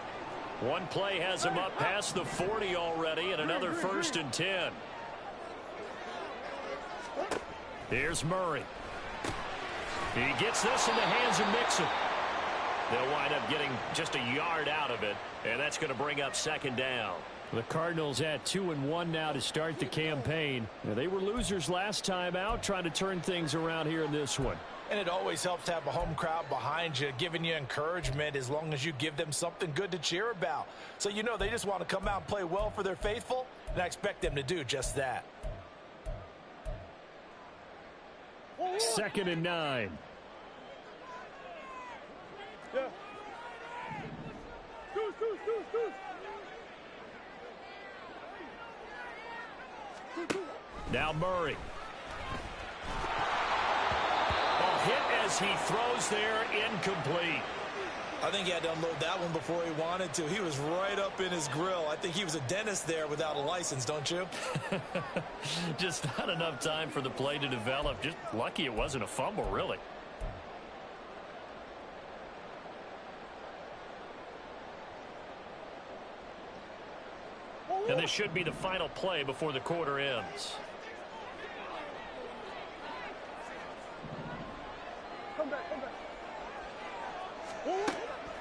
One play has him up past the 40 already, and another 1st and 10. Here's Murray. He gets this in the hands of Mixon. They'll wind up getting just a yard out of it, and that's going to bring up 2nd down. The Cardinals at 2-1 now to start the campaign. Now, they were losers last time out, trying to turn things around here in this one. And it always helps to have a home crowd behind you, giving you encouragement as long as you give them something good to cheer about. So you know they just want to come out and play well for their faithful, and I expect them to do just that. 2nd and 9. Yeah. Now Murray. Hit as he throws there, incomplete. I think he had to unload that one before he wanted to. He was right up in his grill. I think he was a dentist there without a license, don't you? Just not enough time for the play to develop. Just lucky it wasn't a fumble, really. And this should be the final play before the quarter ends.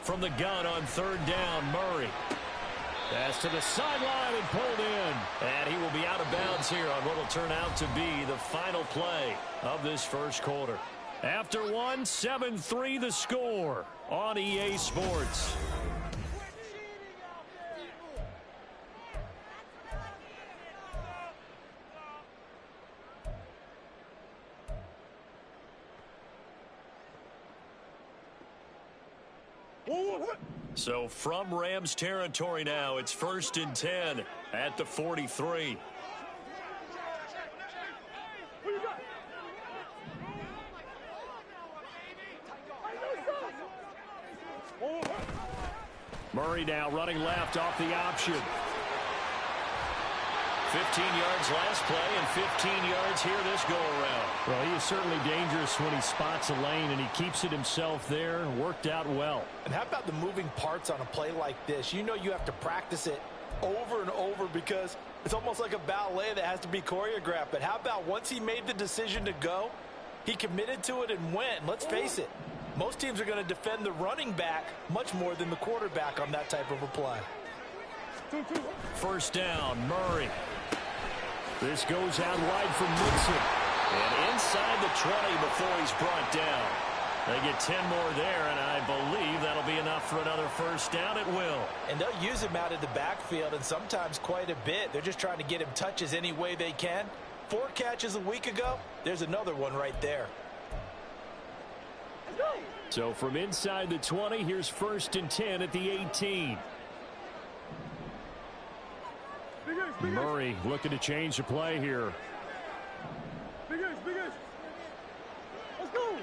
From the gun on 3rd down, Murray. Pass to the sideline and pulled in. And he will be out of bounds here on what will turn out to be the final play of this 1st quarter. After 1, 7-3 the score on EA Sports. So from Rams territory now, it's 1st and 10 at the 43. Murray now running left off the option. 15 yards last play and 15 yards here this go-around. Well, he is certainly dangerous when he spots a lane, and he keeps it himself there. Worked out well. And how about the moving parts on a play like this? You know you have to practice it over and over because it's almost like a ballet that has to be choreographed. But how about once he made the decision to go, he committed to it and went. Let's face it, most teams are going to defend the running back much more than the quarterback on that type of a play. 1st down, Murray. This goes out wide for Mixon. And inside the 20 before he's brought down. They get 10 more there, and I believe that'll be enough for another first down. It will. And they'll use him out of the backfield, and sometimes quite a bit. They're just trying to get him touches any way they can. 4 catches a week ago, there's another one right there. So from inside the 20, here's 1st and 10 at the 18. Murray looking to change the play here. Let's go.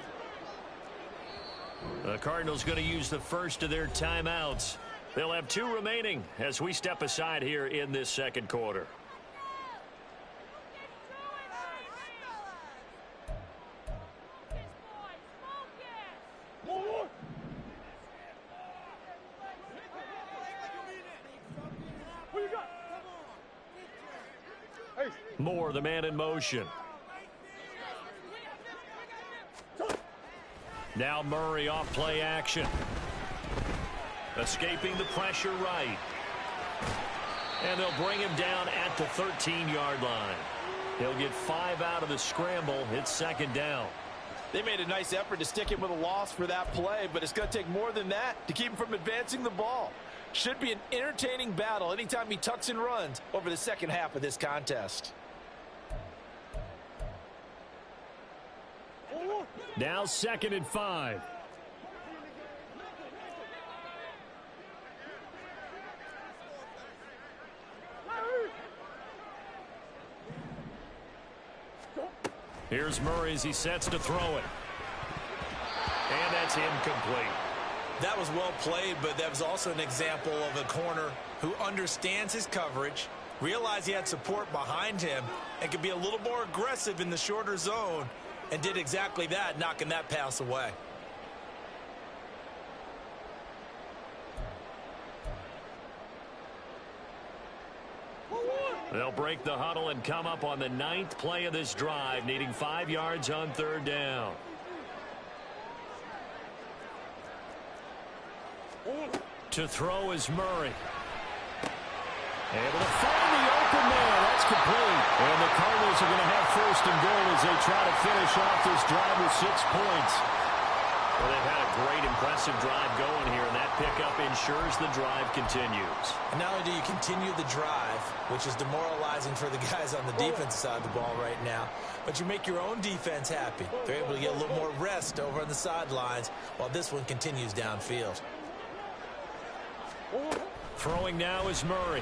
The Cardinals going to use the first of their timeouts. They'll have 2 remaining as we step aside here in this second quarter. Moore, the man in motion. Now Murray off play action. Escaping the pressure right. And they'll bring him down at the 13-yard line. He'll get 5 out of the scramble. It's 2nd down. They made a nice effort to stick him with a loss for that play, but it's going to take more than that to keep him from advancing the ball. Should be an entertaining battle anytime he tucks and runs over the second half of this contest. Now 2nd and 5. Here's Murray as he sets to throw it. And that's incomplete. That was well played, but that was also an example of a corner who understands his coverage, realized he had support behind him, and could be a little more aggressive in the shorter zone, and did exactly that, knocking that pass away. They'll break the huddle and come up on the 9th play of this drive, needing 5 yards on 3rd down. To throw is Murray. Able to find the open man. That's complete. And the Cardinals are going to have 1st and goal as they try to finish off this drive with 6 points. Well, they've had a great, impressive drive going here, and that pickup ensures the drive continues. And not only do you continue the drive, which is demoralizing for the guys on the defensive side of the ball right now, but you make your own defense happy. They're able to get a little more rest over on the sidelines while this one continues downfield. Throwing now is Murray.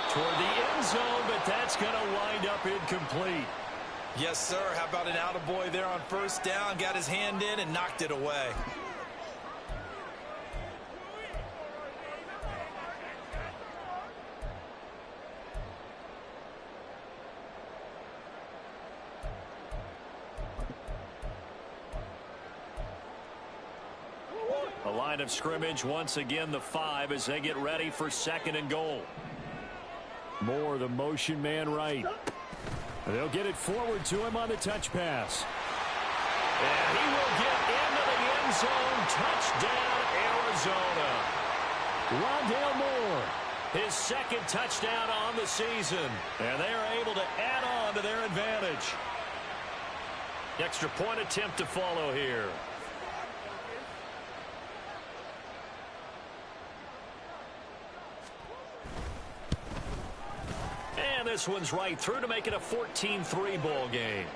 Toward the end zone, but that's going to wind up incomplete. Yes, sir. How about an attaboy there on 1st down? Got his hand in and knocked it away. A line of scrimmage, once again the 5 as they get ready for 2nd and goal. Moore, the motion man right. They'll get it forward to him on the touch pass. And he will get into the end zone. Touchdown, Arizona. Rondale Moore, his 2nd touchdown on the season. And they are able to add on to their advantage. Extra point attempt to follow here. And this one's right through to make it a 14-3 ball game.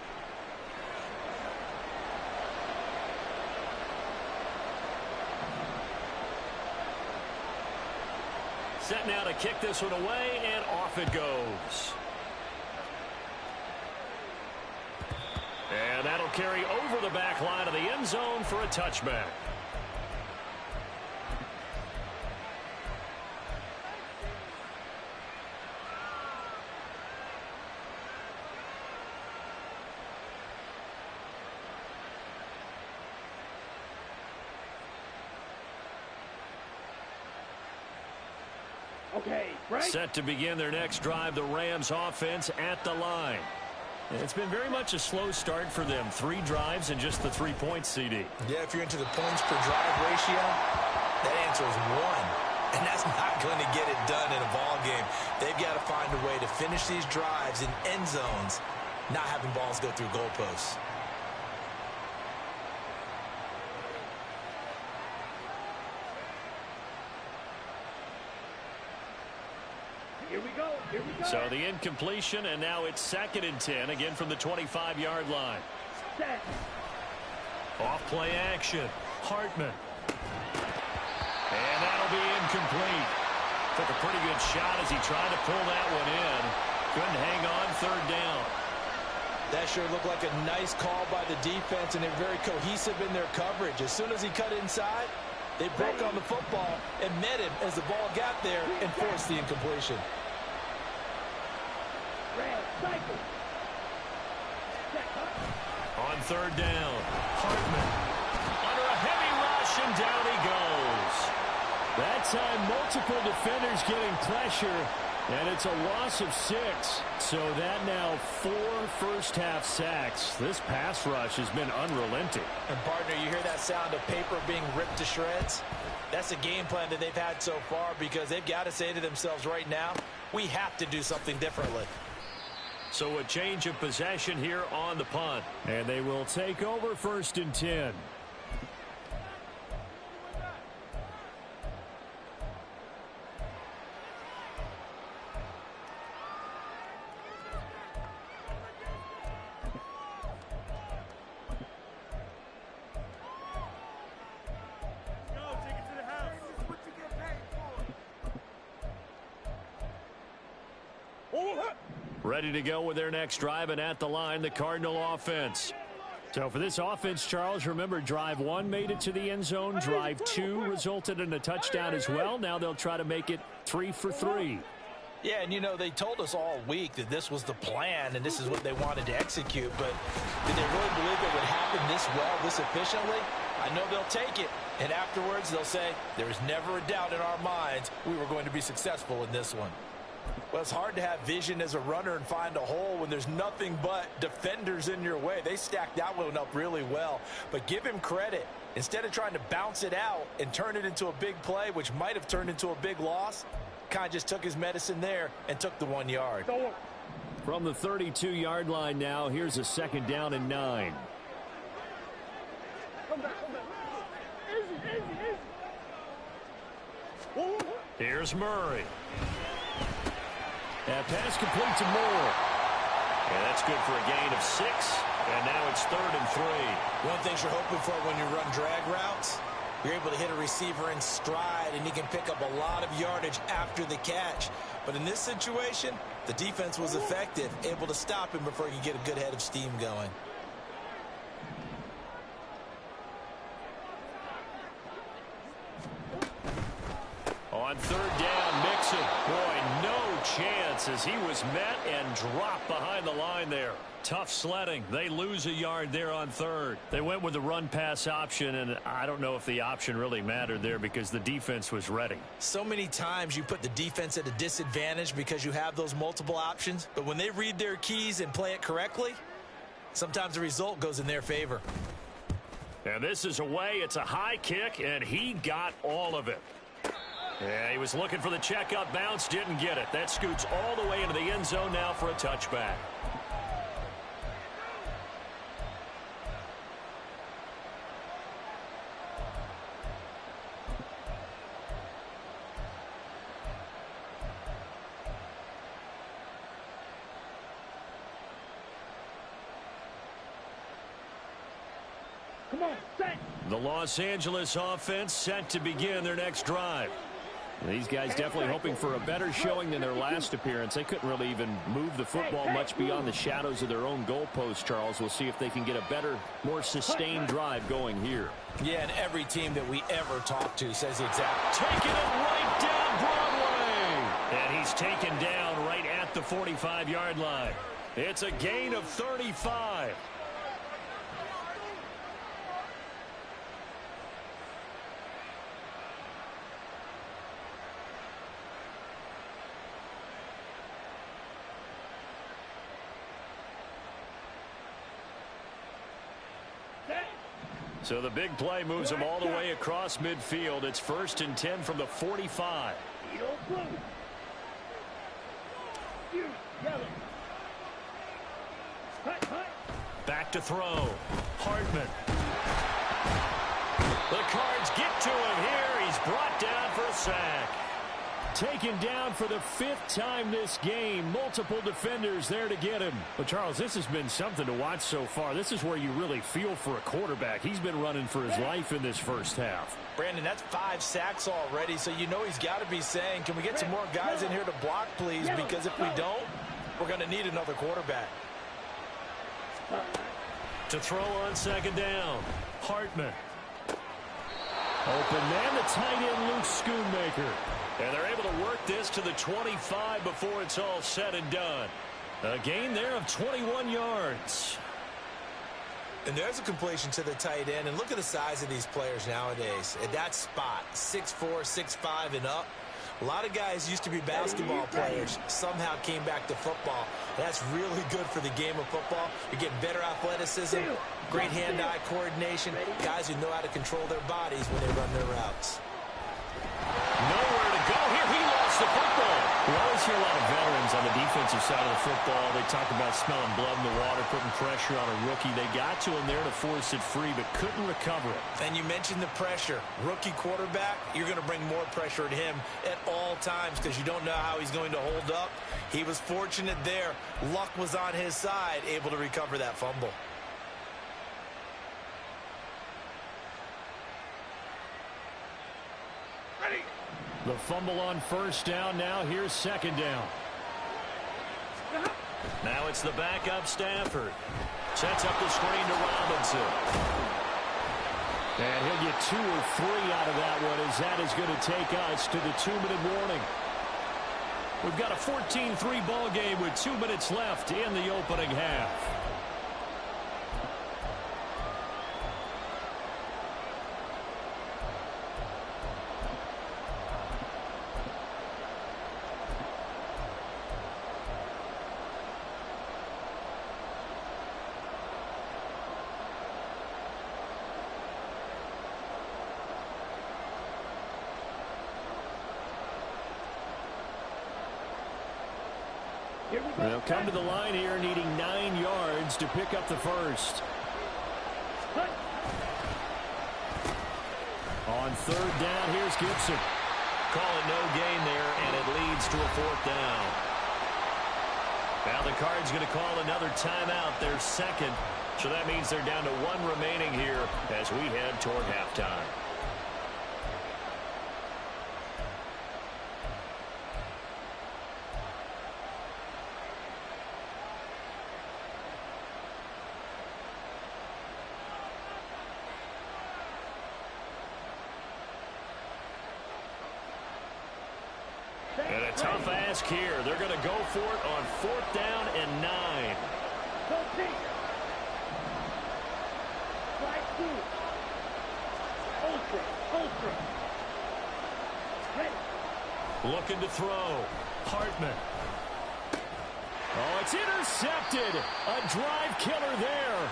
Set now to kick this one away, and off it goes. And that'll carry over the back line of the end zone for a touchback. Okay, right. Set to begin their next drive, the Rams offense at the line. It's been very much a slow start for them. 3 drives and just the 3 points, CD. Yeah, if you're into the points per drive ratio, that answer is 1. And that's not going to get it done in a ball game. They've got to find a way to to finish these drives in end zones, not having balls go through goalposts. Here we go. Here we go. So the incompletion, and now it's 2nd and 10, again from the 25-yard line. Set. Off play action. Hartman. And that'll be incomplete. Took a pretty good shot as he tried to pull that one in. Couldn't hang on 3rd down. That sure looked like a nice call by the defense, and they're very cohesive in their coverage. As soon as he cut inside, they broke on the football and met him as the ball got there and forced the incompletion. Red, cycle. On 3rd down, Hartman under a heavy rush, and down he goes. That time, multiple defenders getting pressure, and it's a loss of 6. So that now 4 first-half sacks. This pass rush has been unrelenting. And, partner, you hear that sound of paper being ripped to shreds? That's the game plan that they've had so far, because they've got to say to themselves right now, we have to do something differently. So a change of possession here on the punt. And they will take over 1st and 10. Ready to go with their next drive, and at the line, the Cardinal offense. So for this offense, Charles, remember, drive 1 made it to the end zone. Drive 2 resulted in a touchdown as well. Now they'll try to make it 3 for 3. Yeah, and, you know, they told us all week that this was the plan and this is what they wanted to execute. But did they really believe it would happen this well, this efficiently? I know they'll take it. And afterwards, they'll say, there was never a doubt in our minds we were going to be successful in this one. Well, it's hard to have vision as a runner and find a hole when there's nothing but defenders in your way. They stacked that one up really well. But give him credit. Instead of trying to bounce it out and turn it into a big play, which might have turned into a big loss, kind of just took his medicine there and took the 1 yard. From the 32-yard line now, here's a 2nd down and 9. Come back, come back. Easy, easy, easy. Here's Murray. That pass complete to Moore. Yeah, that's good for a gain of 6. And now it's 3rd and 3. One thing you're hoping for when you run drag routes, you're able to hit a receiver in stride, and he can pick up a lot of yardage after the catch. But in this situation, the defense was effective, able to stop him before he could get a good head of steam going. On 3rd down, Mixon. Boy, no chance as he was met and dropped behind the line there. Tough sledding. They lose a yard there on 3rd. They went with the run-pass option, and I don't know if the option really mattered there because the defense was ready. So many times you put the defense at a disadvantage because you have those multiple options, but when they read their keys and play it correctly, sometimes the result goes in their favor. And this is away. It's a high kick, and he got all of it. Yeah, he was looking for the checkup bounce, didn't get it. That scoots all the way into the end zone now for a touchback. Come on, set. The Los Angeles offense set to begin their next drive. These guys definitely hoping for a better showing than their last appearance. They couldn't really even move the football much beyond the shadows of their own goalpost, Charles. We'll see if they can get a better, more sustained drive going here. Yeah, and every team that we ever talk to says the exact. Taking it right down Broadway. And he's taken down right at the 45-yard line. It's a gain of 35. So the big play moves them all the way across midfield. It's 1st and 10 from the 45. You don't close. You back to throw. Hartman. The Cards get to him here. He's brought down for a sack. Taken down for the 5th time this game. Multiple defenders there to get him. But, Charles, this has been something to watch so far. This is where you really feel for a quarterback. He's been running for his life in this first half. Brandon, that's 5 sacks already, so you know he's got to be saying, can we get some more guys in here to block, please? Because if we don't, we're going to need another quarterback. To throw on second down, Hartman. Open man, the tight end, Luke Schoonmaker. And they're able to work this to the 25 before it's all said and done. A gain there of 21 yards. And there's a completion to the tight end. And look at the size of these players nowadays. At that spot, 6'4", 6'5", and up. A lot of guys used to be basketball players, somehow came back to football. That's really good for the game of football. You're getting better athleticism, great hand-eye coordination, guys who know how to control their bodies when they run their routes. Nowhere to go here. He lost the football. We always hear a lot of veterans on the defensive side of the football. They talk about smelling blood in the water, putting pressure on a rookie. They got to him there to force it free, but couldn't recover it. And you mentioned the pressure. Rookie quarterback, you're going to bring more pressure at him at all times because you don't know how he's going to hold up. He was fortunate there. Luck was on his side, able to recover that fumble. The fumble on first down. Now here's second down. Now it's the backup Stafford. Sets up the screen to Robinson. And he'll get 2 or 3 out of that one as that is going to take us to the 2-minute warning. We've got a 14-3 ball game with 2 minutes left in the opening half. They'll come to the line here needing 9 yards to pick up the first. On third down, here's Gibson. Call it no gain there, and it leads to a 4th down. Now the Cards going to call another timeout, their second. So that means they're down to 1 remaining here as we head toward halftime. And a tough ask here. They're going to go for it on 4th down and 9. Looking to throw. Hartman. Oh, it's intercepted. A drive killer there.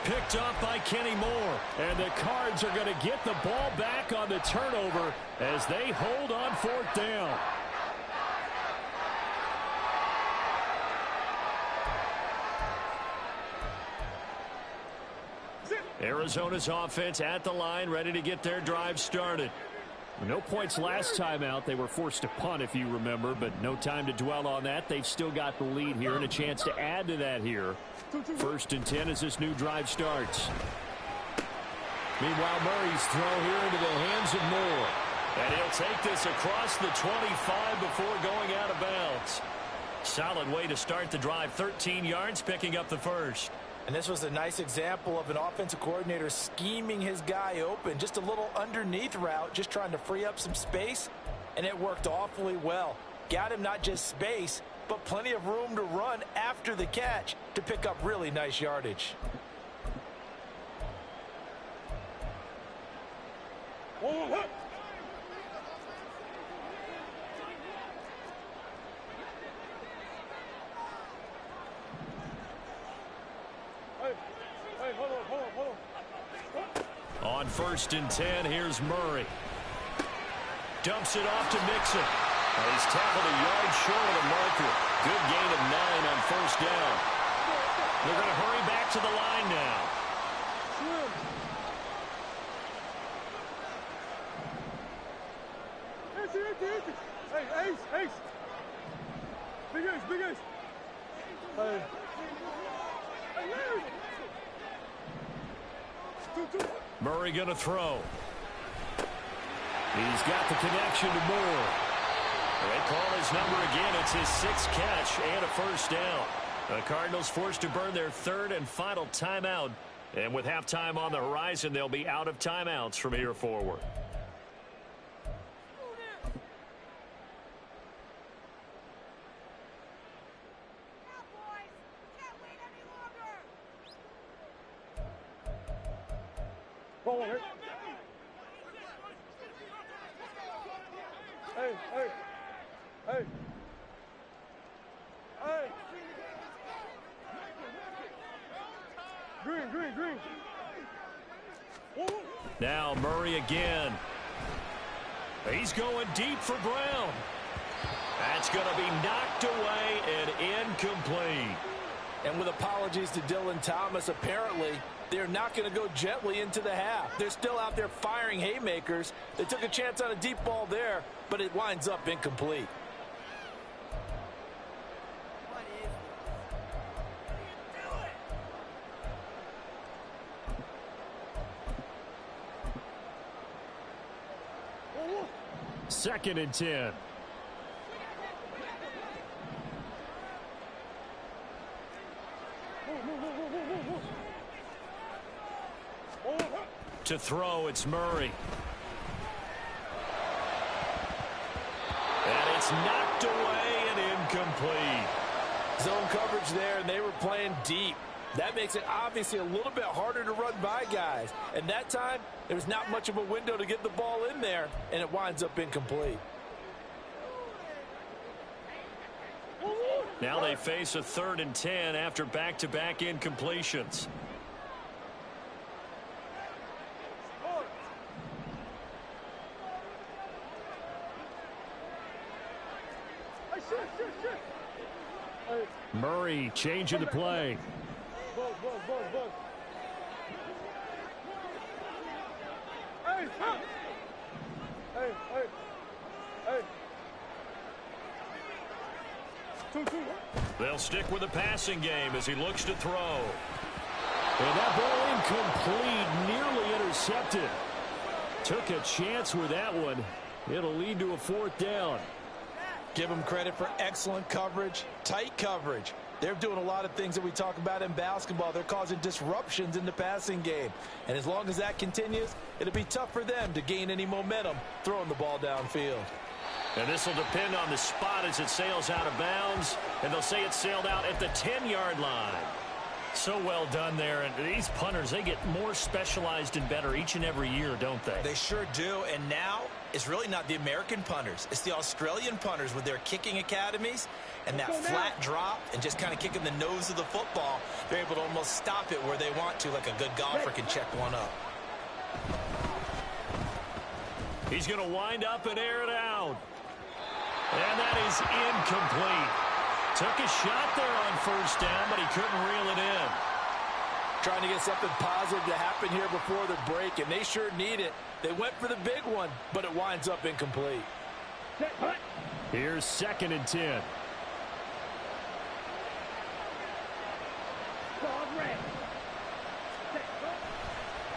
Picked up by Kenny Moore. And the Cards are going to get the ball back on the turnover as they hold on 4th down. Arizona's offense at the line, ready to get their drive started. No points last time out. They were forced to punt, if you remember, but no time to dwell on that. They've still got the lead here and a chance to add to that here. 1st and 10 as this new drive starts. Meanwhile, Murray's throw here into the hands of Moore. And he'll take this across the 25 before going out of bounds. Solid way to start the drive. 13 yards, picking up the first. And this was a nice example of an offensive coordinator scheming his guy open. Just a little underneath route, just trying to free up some space. And it worked awfully well. Got him not just space, but plenty of room to run after the catch to pick up really nice yardage. On 1st and 10, here's Murray. Dumps it off to Mixon. He's tackled a yard short of the marker. Good gain of 9 on 1st down. They're going to hurry back to the line now. Swim. Easy. Hey, Ace. Big Ace. Hey. Larry. Two. Murray going to throw. He's got the connection to Moore. They call his number again. It's his 6th catch and a first down. The Cardinals forced to burn their 3rd and final timeout. And with halftime on the horizon, they'll be out of timeouts from here forward. Hey. Green. Now Murray again. He's going deep for Brown. That's going to be knocked away and incomplete. And with apologies to Dylan Thomas, apparently they're not going to go gently into the half. They're still out there firing haymakers. They took a chance on a deep ball there, but it winds up incomplete. Second and 10. To throw, it's Murray. And it's knocked away and incomplete. Zone coverage there, and they were playing deep. That makes it obviously a little bit harder to run by guys. And that time, there was not much of a window to get the ball in there, and it winds up incomplete. Now they face a 3rd and 10 after back-to-back incompletions. Murray changing the play. Buzz. Hey. Two. They'll stick with the passing game as he looks to throw. And that ball incomplete, nearly intercepted. Took a chance with that one. It'll lead to a 4th down. Give them credit for excellent coverage, tight coverage. They're doing a lot of things that we talk about in basketball. They're causing disruptions in the passing game. And as long as that continues, it'll be tough for them to gain any momentum throwing the ball downfield. And this will depend on the spot as it sails out of bounds. And they'll say it sailed out at the 10-yard line. So well done there. And these punters, they get more specialized and better each and every year, don't they? They sure do. And now it's really not the American punters. It's the Australian punters with their kicking academies and that flat drop and just kind of kicking the nose of the football. They're able to almost stop it where they want to, like a good golfer can check one up. He's going to wind up and air it out. And that is incomplete. Took a shot there on 1st down, but he couldn't reel it in. Trying to get something positive to happen here before the break, and they sure need it. They went for the big one, but it winds up incomplete. Here's 2nd and 10.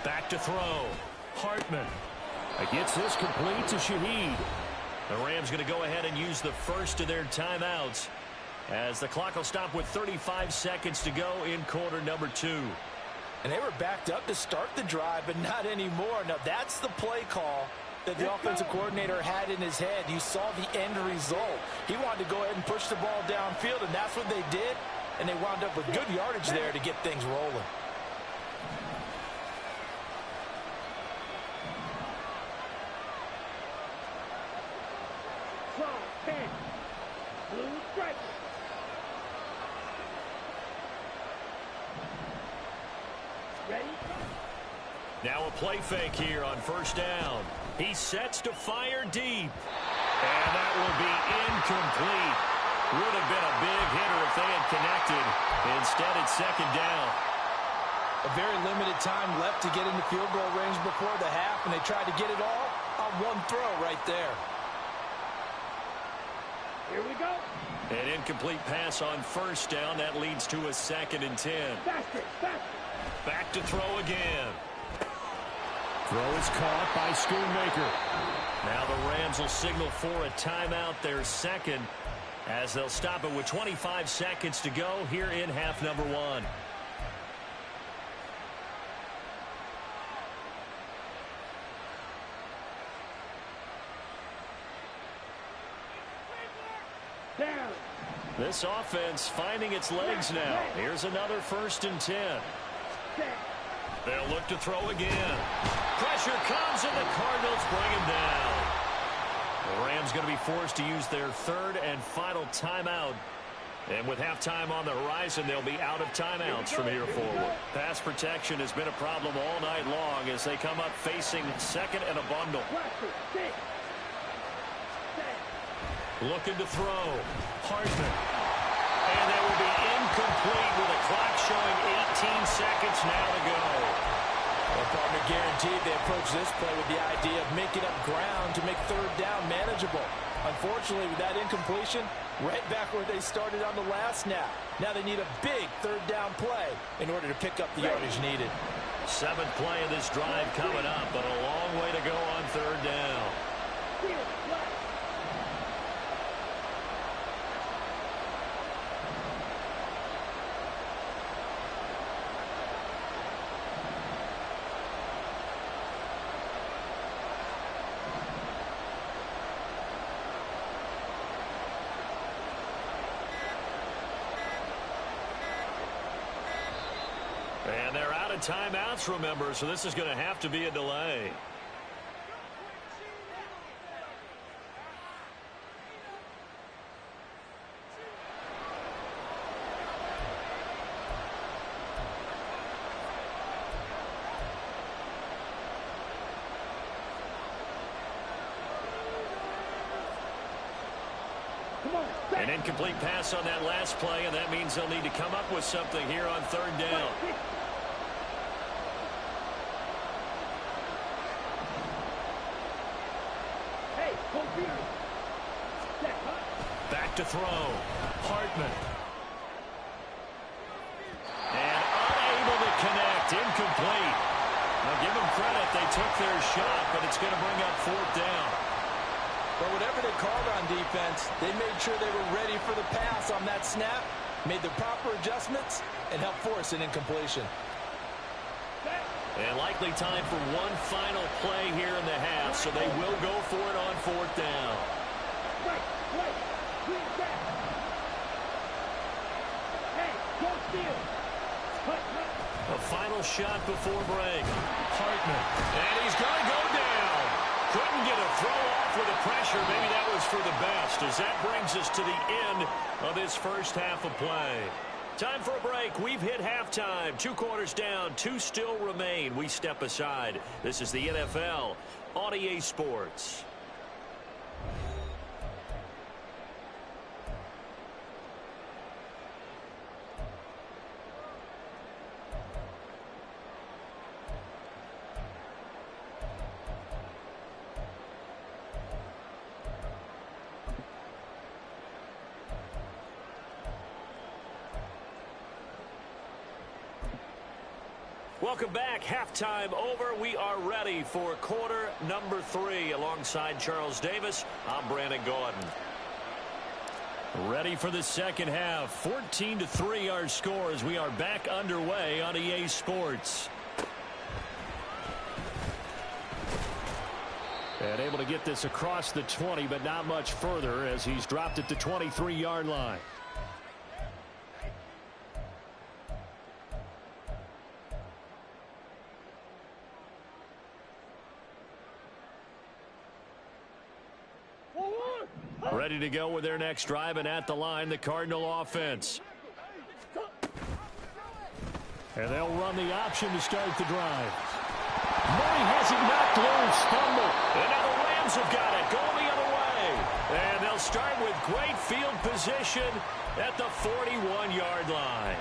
Back to throw. Hartman. Gets this complete to Shaheed. The Rams going to go ahead and use the first of their timeouts as the clock will stop with 35 seconds to go in quarter number 2. And they were backed up to start the drive, but not anymore. Now, that's the play call that the offensive coordinator had in his head. You saw the end result. He wanted to go ahead and push the ball downfield, and that's what they did. And they wound up with good yardage there to get things rolling. Now a play fake here on 1st down. He sets to fire deep. And that will be incomplete. Would have been a big hitter if they had connected. Instead, it's second down. A very limited time left to get into field goal range before the half, and they tried to get it all on one throw right there. Here we go. An incomplete pass on first down. That leads to a 2nd and 10. Faster, faster. Back to throw again. Throw is caught by Schoonmaker. Now the Rams will signal for a timeout, their second, as they'll stop it with 25 seconds to go here in half number 1. Down. This offense finding its legs now. Here's another 1st and 10. They'll look to throw again. Pressure comes, and the Cardinals bring him down. The Rams going to be forced to use their 3rd and final timeout. And with halftime on the horizon, they'll be out of timeouts from here forward. Pass protection has been a problem all night long as they come up facing 2nd and a bundle. Looking to throw. Hartman. And that will be incomplete with a clock showing 18 seconds now to go. Well, partner, guaranteed they approach this play with the idea of making up ground to make 3rd down manageable. Unfortunately, with that incompletion, right back where they started on the last snap. Now they need a big 3rd down play in order to pick up the yardage needed. 7th play of this drive coming up, but a long way to go on 3rd down. And they're out of timeouts, remember, so this is going to have to be a delay. An incomplete pass on that last play, and that means they'll need to come up with something here on 3rd down. Back to throw. Hartman. And unable to connect. Incomplete. Now give them credit. They took their shot, but it's going to bring up 4th down. But whatever they called on defense, they made sure they were ready for the pass on that snap, made the proper adjustments, and helped force an incompletion. And likely time for one final play here in the half, so they will go for it on 4th down. A final shot before break. Hartman. And he's going to go down. Couldn't get a throw off with the pressure. Maybe that was for the best, as that brings us to the end of this first half of play. Time for a break. We've hit halftime. 2 quarters down. 2 still remain. We step aside. This is the NFL on EA Sports. Welcome back. Halftime over. We are ready for quarter number 3. Alongside Charles Davis, I'm Brandon Gordon. Ready for the second half. 14-3 our score as we are back underway on EA Sports. And able to get this across the 20, but not much further as he's dropped it to 23-yard line. Ready to go with their next drive, and at the line, the Cardinal offense. And they'll run the option to start the drive. Murray has it knocked loose. Fumble. And now the Rams have got it. Going the other way. And they'll start with great field position at the 41-yard line.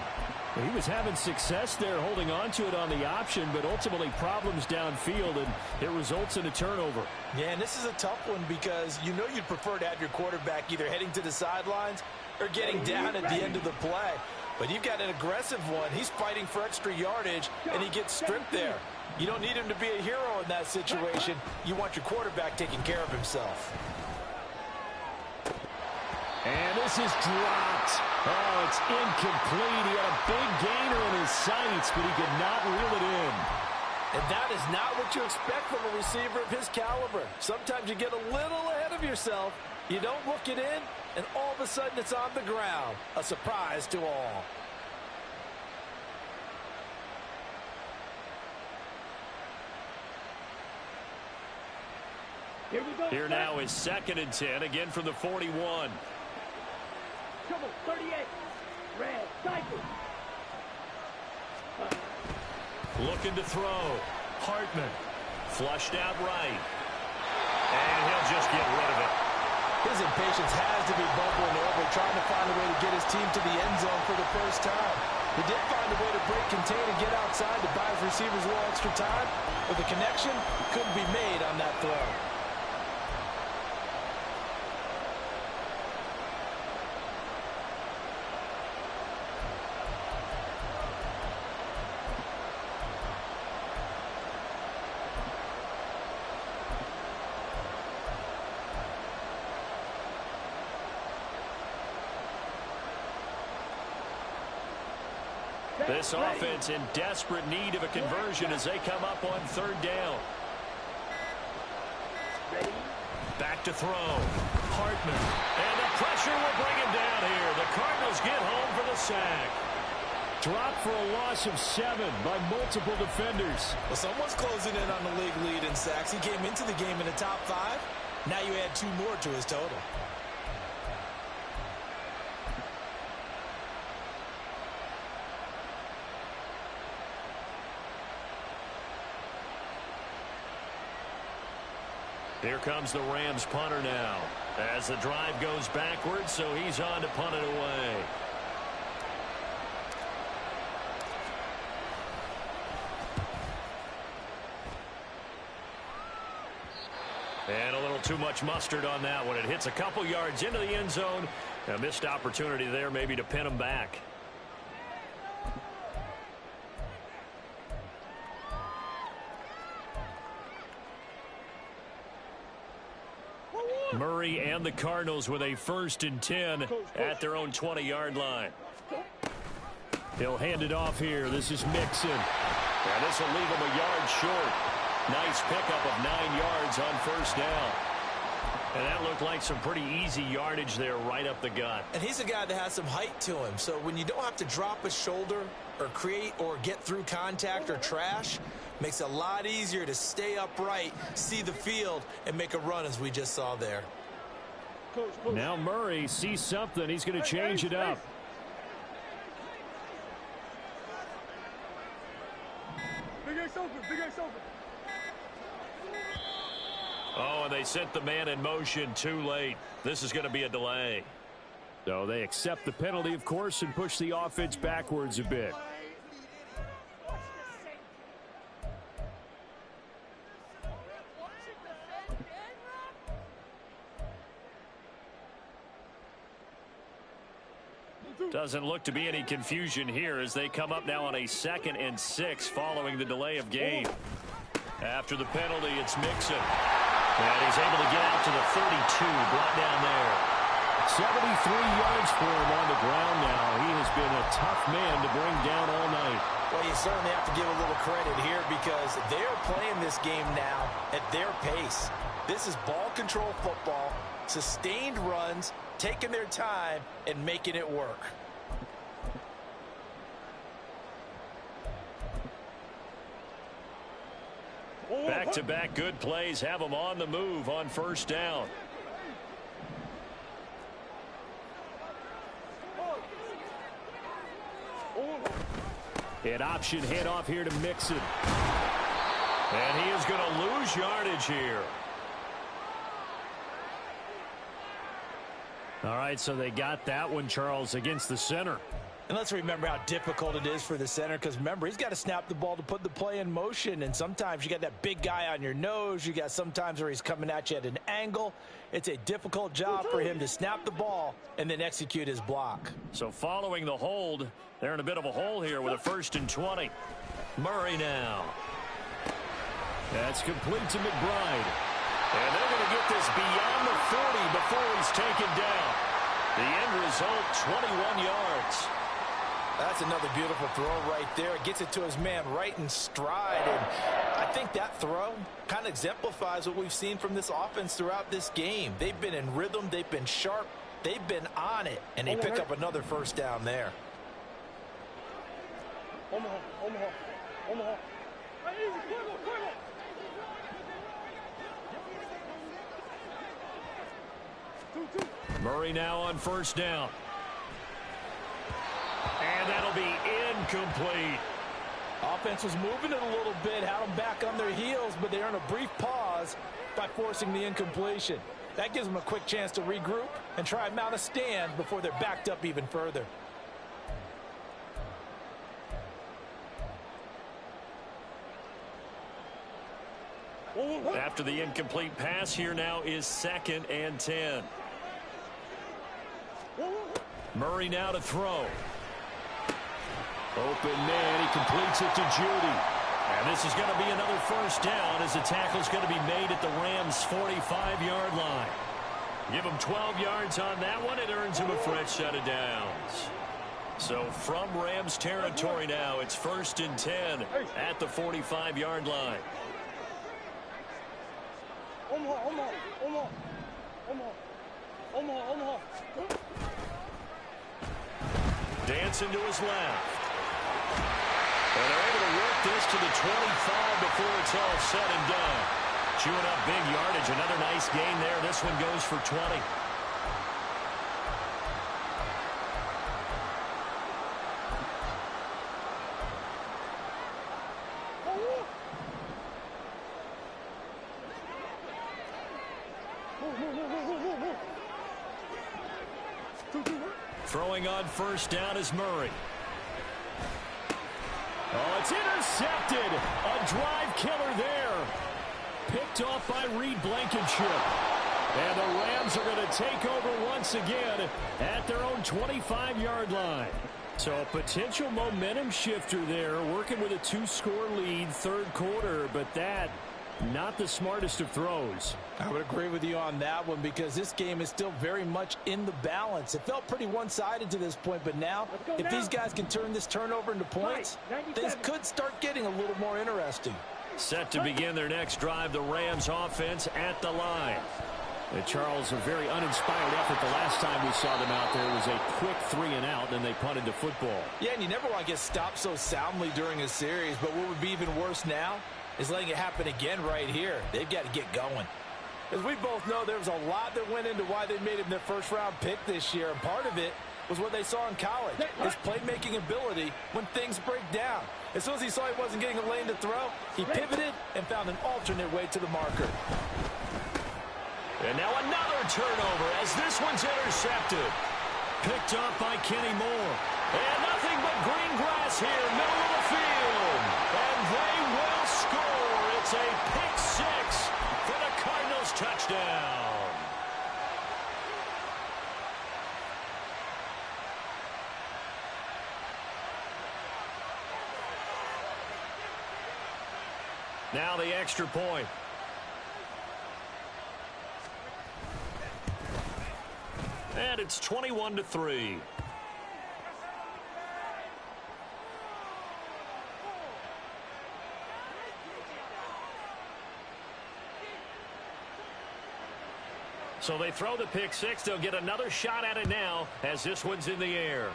He was having success there holding on to it on the option, but ultimately problems downfield, and it results in a turnover. Yeah, and this is a tough one because you know you'd prefer to have your quarterback either heading to the sidelines or getting down at the end of the play. But you've got an aggressive one. He's fighting for extra yardage, and he gets stripped there. You don't need him to be a hero in that situation. You want your quarterback taking care of himself. And this is dropped. Oh, it's incomplete. He had a big gainer in his sights, but he could not reel it in. And that is not what you expect from a receiver of his caliber. Sometimes you get a little ahead of yourself. You don't look it in, and all of a sudden it's on the ground. A surprise to all. Here we go. Here now is 2nd and 10, again from the 41. Trouble, 38. Red, cycle. Looking to throw. Hartman. Flushed out right. And he'll just get rid of it. His impatience has to be bubbling over, trying to find a way to get his team to the end zone for the first time. He did find a way to break contain and get outside to buy his receivers a little extra time, but the connection couldn't be made on that throw. This offense in desperate need of a conversion as they come up on 3rd down. Back to throw. Hartman. And the pressure will bring him down here. The Cardinals get home for the sack. Dropped for a loss of 7 by multiple defenders. Well, someone's closing in on the league lead in sacks. He came into the game in the top 5. Now you add 2 more to his total. Here comes the Rams punter now as the drive goes backwards, so he's on to punt it away. And a little too much mustard on that one. It hits a couple yards into the end zone. A missed opportunity there maybe to pin him back. Murray and the Cardinals with a 1st and 10 at their own 20-yard line. He'll hand it off here. This is Mixon. And this will leave him a yard short. Nice pickup of 9 yards on 1st down. And that looked like some pretty easy yardage there right up the gut. And he's a guy that has some height to him. So when you don't have to drop a shoulder or create or get through contact or trash, makes it a lot easier to stay upright, see the field, and make a run as we just saw there. Now Murray sees something. He's going to change it up. Big X open, Big X open. Oh, and they sent the man in motion too late. This is going to be a delay. So they accept the penalty, of course, and push the offense backwards a bit. Doesn't look to be any confusion here as they come up now on a 2nd and 6 following the delay of game. After the penalty, it's Mixon. And he's able to get out to the 32, brought down there. 73 yards for him on the ground now. He has been a tough man to bring down all night. Well, you certainly have to give a little credit here because they're playing this game now at their pace. This is ball control football, sustained runs, taking their time, and making it work. Back-to-back good plays have them on the move on 1st down. An option handoff here to Mixon. And he is going to lose yardage here. All right, so they got that one, Charles, against the center. And let's remember how difficult it is for the center, because remember, he's got to snap the ball to put the play in motion, and sometimes you got that big guy on your nose. You got sometimes where he's coming at you at an angle. It's a difficult job for him to snap the ball and then execute his block. So following the hold, they're in a bit of a hole here with a 1st and 20. Murray now. That's complete to McBride. And they're going to get this beyond the 40 before he's taken down. The end result, 21 yards. That's another beautiful throw right there. It gets it to his man right in stride. And I think that throw kind of exemplifies what we've seen from this offense throughout this game. They've been in rhythm. They've been sharp. They've been on it. And they pick up another first down there. Omaha. Hey, easy, Quavo. Two. Murray now on 1st down. And that'll be incomplete. Offense was moving it a little bit, had them back on their heels, but they earn a brief pause by forcing the incompletion. That gives them a quick chance to regroup and try and mount a stand before they're backed up even further. After the incomplete pass, here now is 2nd and 10. Murray now to throw. Open man, he completes it to Judy. And this is going to be another first down as the tackle's going to be made at the Rams' 45-yard line. Give him 12 yards on that one. It earns him a fresh set of downs. So from Rams territory now, it's 1st and 10 at the 45-yard line. Omaha. Dancing to his left. And they're able to work this to the 25 before it's all said and done. Chewing up big yardage. Another nice gain there. This one goes for 20. Throwing on 1st down is Murray. Oh, it's intercepted. A drive killer there. Picked off by Reed Blankenship. And the Rams are going to take over once again at their own 25-yard line. So a potential momentum shifter there, working with a 2-score lead, 3rd quarter, but that not the smartest of throws. I would agree with you on that one because this game is still very much in the balance. It felt pretty one-sided to this point, but now, if these guys can turn this turnover into points, things could start getting a little more interesting. Set to begin their next drive, the Rams offense at the line. Charles, a very uninspired effort the last time we saw them out there. It was a quick 3-and-out, then they punted the football. Yeah, and you never want to get stopped so soundly during a series, but what would be even worse now is letting it happen again right here. They've got to get going. As we both know, there was a lot that went into why they made him their first-round pick this year, and part of it was what they saw in college, his playmaking ability when things break down. As soon as he saw he wasn't getting a lane to throw, he pivoted and found an alternate way to the marker. And now another turnover as this one's intercepted. Picked up by Kenny Moore. And nothing but green grass here, middle of the field. And they will score. It's a pick six for the Cardinals touchdown. Now the extra point. And it's 21-3. So they throw the pick six. They'll get another shot at it now as this one's in the air.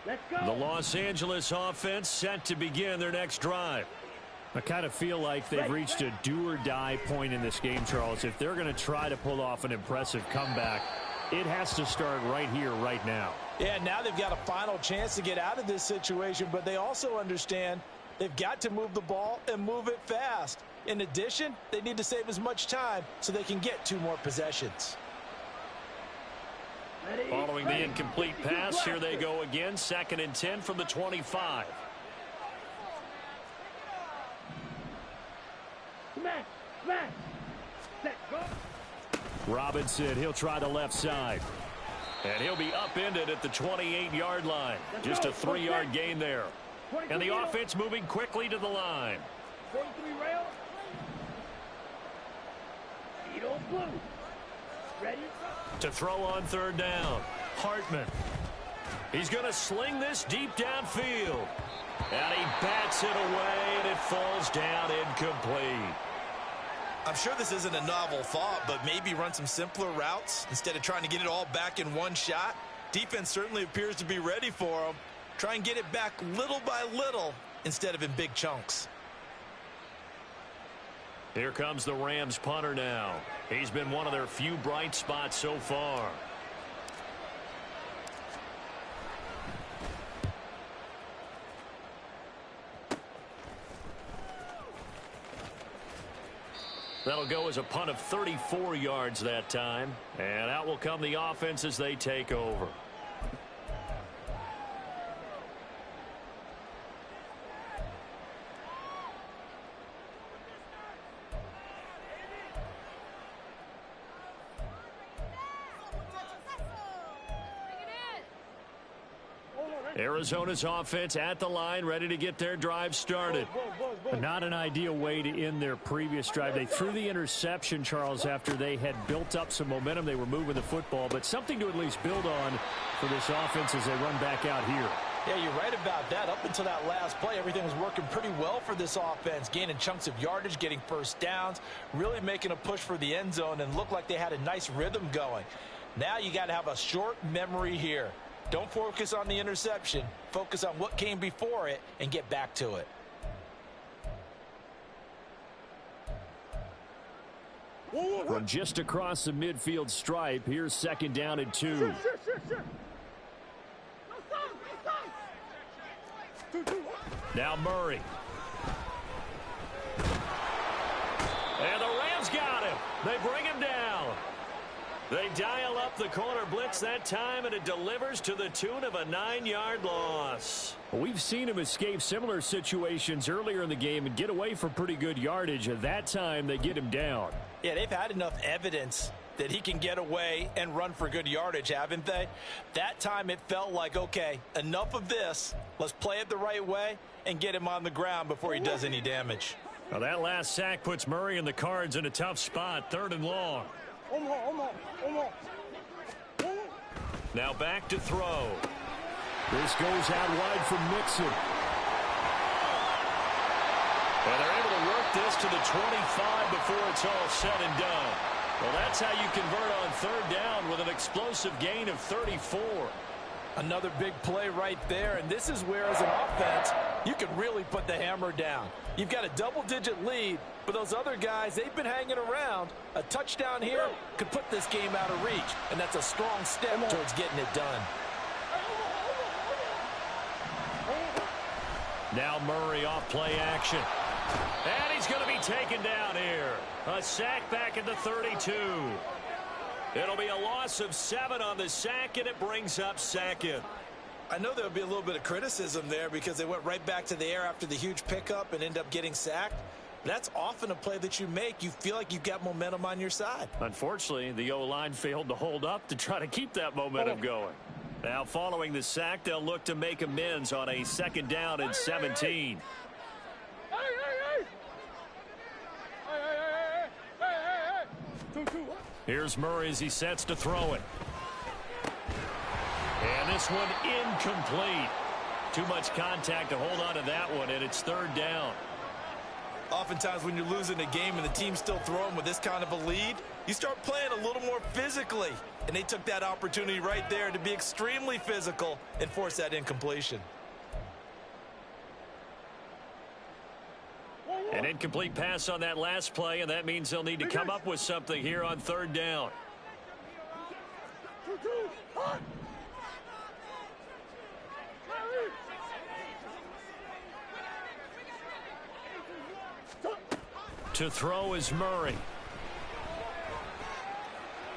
Let's go. The Los Angeles offense set to begin their next drive. I kind of feel like they've reached a do-or-die point in this game, Charles. If they're going to try to pull off an impressive comeback, it has to start right here, right now. Yeah, now they've got a final chance to get out of this situation, but they also understand they've got to move the ball and move it fast. In addition, they need to save as much time so they can get 2 more possessions. Following the incomplete pass, here they go again. 2nd and 10 from the 25. Smash. Set, go. Robinson, he'll try the left side. And he'll be upended at the 28-yard line. Just a 3-yard gain there. And the offense moving quickly to the line. 43 rail. Speedo blue. Ready? To throw on 3rd down. Hartman. He's going to sling this deep downfield. And he bats it away, and it falls down incomplete. I'm sure this isn't a novel thought, but maybe run some simpler routes instead of trying to get it all back in one shot. Defense certainly appears to be ready for them. Try and get it back little by little instead of in big chunks. Here comes the Rams punter now. He's been one of their few bright spots so far. That'll go as a punt of 34 yards that time. And out will come the offense as they take over. Arizona's offense at the line, ready to get their drive started. Not an ideal way to end their previous drive. They threw the interception, Charles, after they had built up some momentum. They were moving the football, but something to at least build on for this offense as they run back out here. Yeah, you're right about that. Up until that last play, everything was working pretty well for this offense, gaining chunks of yardage, getting first downs, really making a push for the end zone, and looked like they had a nice rhythm going. Now you got to have a short memory here. Don't focus on the interception. Focus on what came before it and get back to it. From just across the midfield stripe, here's 2nd down and 2. Sure. Now Murray. And the Rams got him. They bring him down. They dial up the corner blitz that time, and it delivers to the tune of a 9-yard loss. We've seen him escape similar situations earlier in the game and get away for pretty good yardage. At that time, they get him down. Yeah, they've had enough evidence that he can get away and run for good yardage, haven't they? That time it felt like, okay, enough of this. Let's play it the right way and get him on the ground before he does any damage. Now that last sack puts Murray and the Cards in a tough spot, 3rd and long. Now back to throw. This goes out wide from Mixon. And they're able to work this to the 25 before it's all said and done. Well, that's how you convert on 3rd down with an explosive gain of 34. Another big play right there, and this is where, as an offense, you can really put the hammer down. You've got a double-digit lead, but those other guys, they've been hanging around. A touchdown here could put this game out of reach, and that's a strong step towards getting it done. Now Murray off play action. And he's going to be taken down here. A sack back at the 32. It'll be a loss of 7 on the sack, and it brings up 2nd. I know there'll be a little bit of criticism there because they went right back to the air after the huge pickup and end up getting sacked. That's often a play that you make. You feel like you've got momentum on your side. Unfortunately, the O-line failed to hold up to try to keep that momentum going. Now, following the sack, they'll look to make amends on a 2nd down and 17. Here's Murray as he sets to throw it. And this one incomplete. Too much contact to hold on to that one, and it's 3rd down. Oftentimes when you're losing a game and the team's still throwing with this kind of a lead, you start playing a little more physically. And they took that opportunity right there to be extremely physical and force that incompletion. An incomplete pass on that last play, and that means they'll need to come up with something here on third down. To throw is Murray.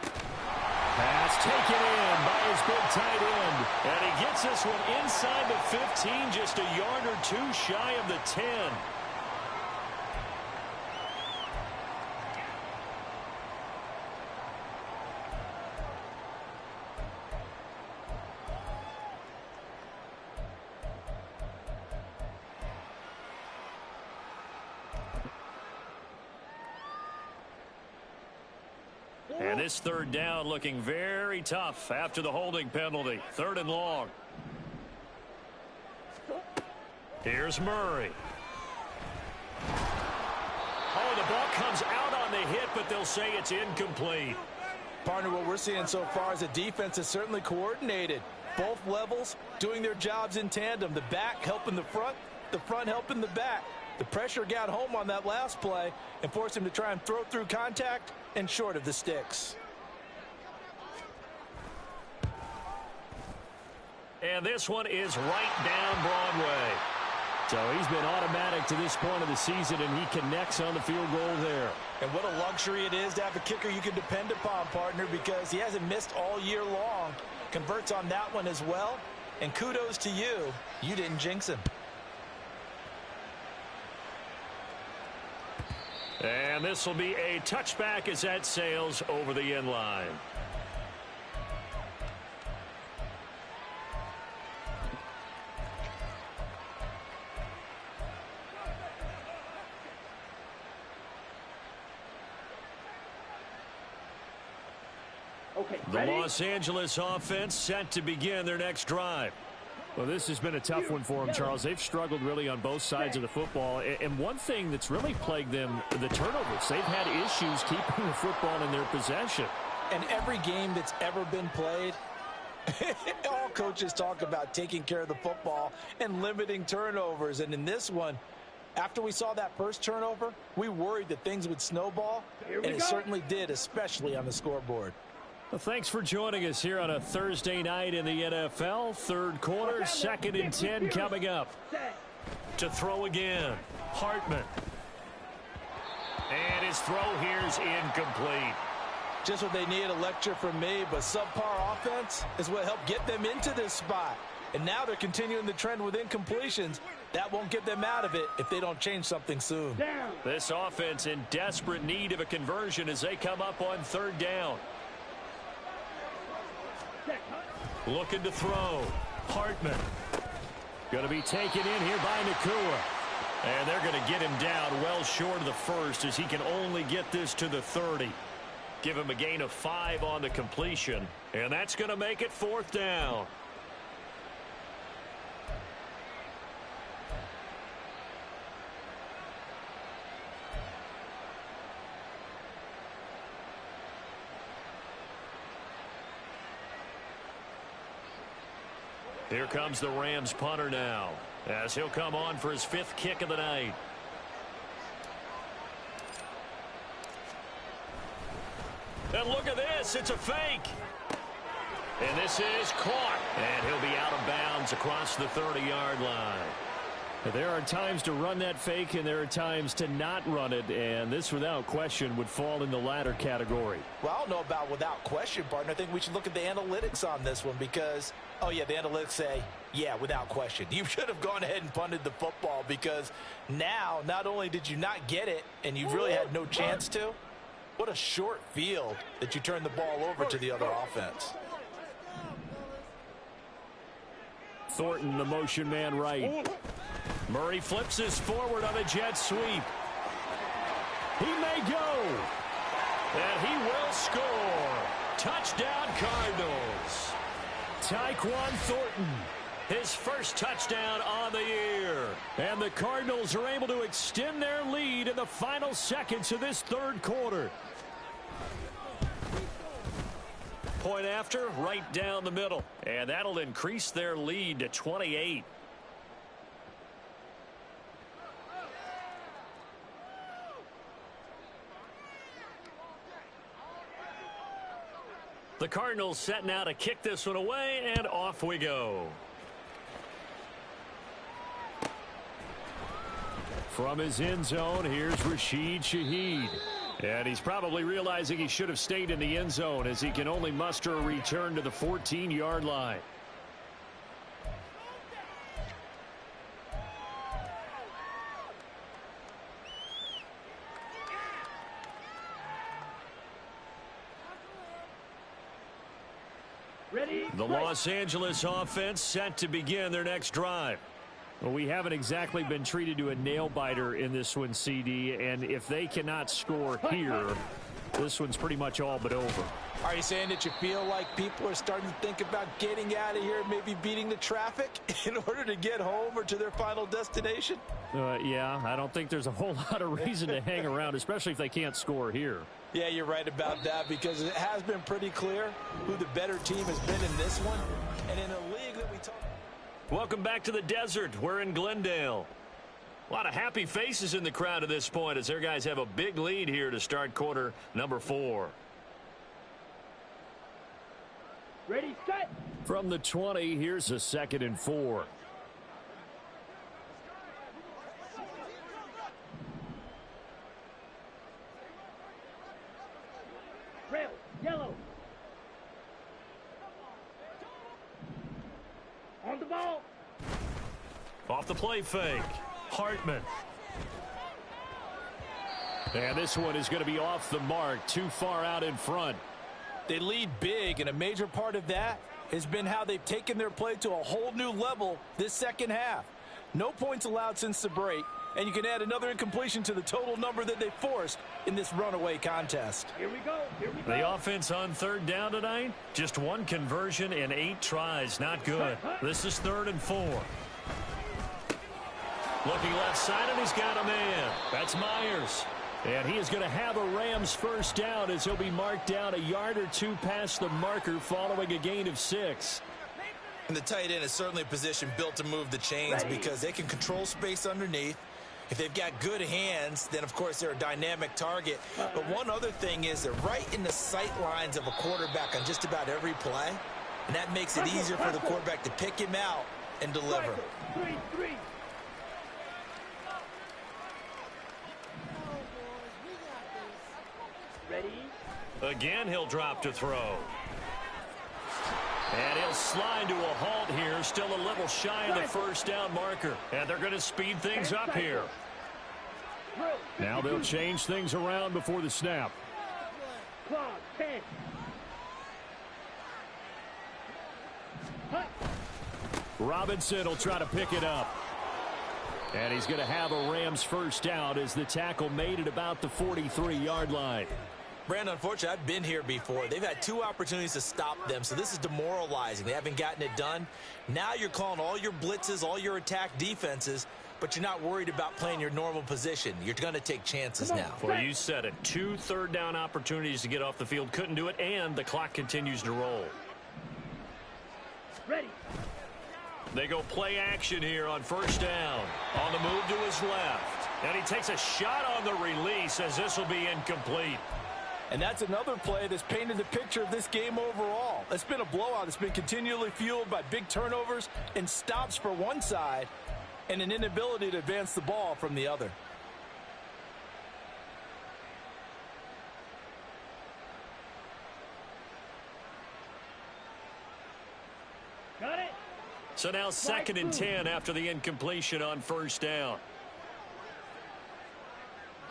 Pass taken in by his big tight end. And he gets this one inside the 15, just a yard or two shy of the 10. And this third down looking very tough after the holding penalty. Third and long. Here's Murray. Oh, the ball comes out on the hit, but they'll say it's incomplete. Partner, what we're seeing so far is the defense is certainly coordinated. Both levels doing their jobs in tandem. The back helping the front helping the back. The pressure got home on that last play and forced him to try and throw through contact and short of the sticks. And this one is right down Broadway. So he's been automatic to this point of the season, and he connects on the field goal there. And what a luxury it is to have a kicker you can depend upon, partner, because he hasn't missed all year long. Converts on that one as well. And kudos to you. You didn't jinx him. And this will be a touchback as that sails over the end line. The Los Angeles offense set to begin their next drive. Well, this has been a tough one for them, Charles. They've struggled really on both sides of the football. And one thing that's really plagued them, the turnovers. They've had issues keeping the football in their possession. And every game that's ever been played, all coaches talk about taking care of the football and limiting turnovers. And in this one, after we saw that first turnover, we worried that things would snowball. And it certainly did, especially on the scoreboard. Well, thanks for joining us here on a Thursday night in the NFL. Third quarter, 2nd and 10 coming up. To throw again, Hartman. And his throw here is incomplete. Just what they need, a lecture from me, but subpar offense is what helped get them into this spot. And now they're continuing the trend with incompletions. That won't get them out of it if they don't change something soon. This offense in desperate need of a conversion as they come up on third down. Looking to throw. Hartman. Going to be taken in here by Nakua. And they're going to get him down well short of the first as he can only get this to the 30. Give him a gain of 5 on the completion. And that's going to make it fourth down. Here comes the Rams punter now, as he'll come on for his 5th kick of the night. And look at this, it's a fake. And this is caught, and he'll be out of bounds across the 30-yard line. There are times to run that fake, and there are times to not run it, and this, without question, would fall in the latter category. Well, I don't know about without question, partner. I think we should look at the analytics on this one because, oh, yeah, the analytics say, yeah, without question. You should have gone ahead and punted the football because now not only did you not get it and you really had no chance to, what a short field that you turned the ball over to the other offense. Thornton, the motion man right. Murray flips this forward on a jet sweep. He may go. And he will score. Touchdown, Cardinals. Tyquan Thornton. His first touchdown on the year. And the Cardinals are able to extend their lead in the final seconds of this third quarter. Point after, right down the middle. And that'll increase their lead to 28. The Cardinals set now to kick this one away, and off we go. From his end zone, here's Rashid Shaheed. And he's probably realizing he should have stayed in the end zone as he can only muster a return to the 14-yard line. Ready? The Los Angeles offense set to begin their next drive. Well, we haven't exactly been treated to a nail-biter in this one, CD, and if they cannot score here, this one's pretty much all but over. Are you saying that you feel like people are starting to think about getting out of here, maybe beating the traffic in order to get home or to their final destination? Yeah, I don't think there's a whole lot of reason to hang around, especially if they can't score here. Yeah, you're right about that, because it has been pretty clear who the better team has been in this one. And in a league that we talk. Welcome back to the desert. We're in Glendale. A lot of happy faces in the crowd at this point as their guys have a big lead here to start quarter number 4. Ready, set. From the 20, here's a 2nd and 4. Rail, yellow. On the ball. Off the play fake. Hartman. And this one is going to be off the mark, too far out in front. They lead big, and a major part of that has been how they've taken their play to a whole new level this second half. No points allowed since the break, and you can add another incompletion to the total number that they forced in this runaway contest. Here we go. Here we go. The offense on 3rd down tonight, just 1 conversion in 8 tries. Not good. This is 3rd and 4. Looking left side, and he's got a man. That's Myers. And he is going to have a Rams first down as he'll be marked down a yard or 2 past the marker following a gain of 6. And the tight end is certainly a position built to move the chains because they can control space underneath. If they've got good hands, then, of course, they're a dynamic target. But one other thing is they're right in the sight lines of a quarterback on just about every play. And that makes it easier for the quarterback to pick him out and deliver. 3-3. Ready? Again, he'll drop to throw. And he'll slide to a halt here, still a little shy of the first down marker. And they're going to speed things up here. Now they'll change things around before the snap. Clock, 10. Robinson will try to pick it up. And he's going to have a Rams first down as the tackle made at about the 43-yard line. Brandon, unfortunately, I've been here before. They've had 2 opportunities to stop them, so this is demoralizing. They haven't gotten it done. Now you're calling all your blitzes, all your attack defenses, but you're not worried about playing your normal position. You're going to take chances now. Well, you said it. 2 third-down opportunities to get off the field. Couldn't do it, and the clock continues to roll. Ready. They go play action here on first down. On the move to his left. And he takes a shot on the release as this will be incomplete. And that's another play that's painted the picture of this game overall. It's been a blowout. It's been continually fueled by big turnovers and stops for one side and an inability to advance the ball from the other. Got it. So now 2nd and 10 after the incompletion on first down.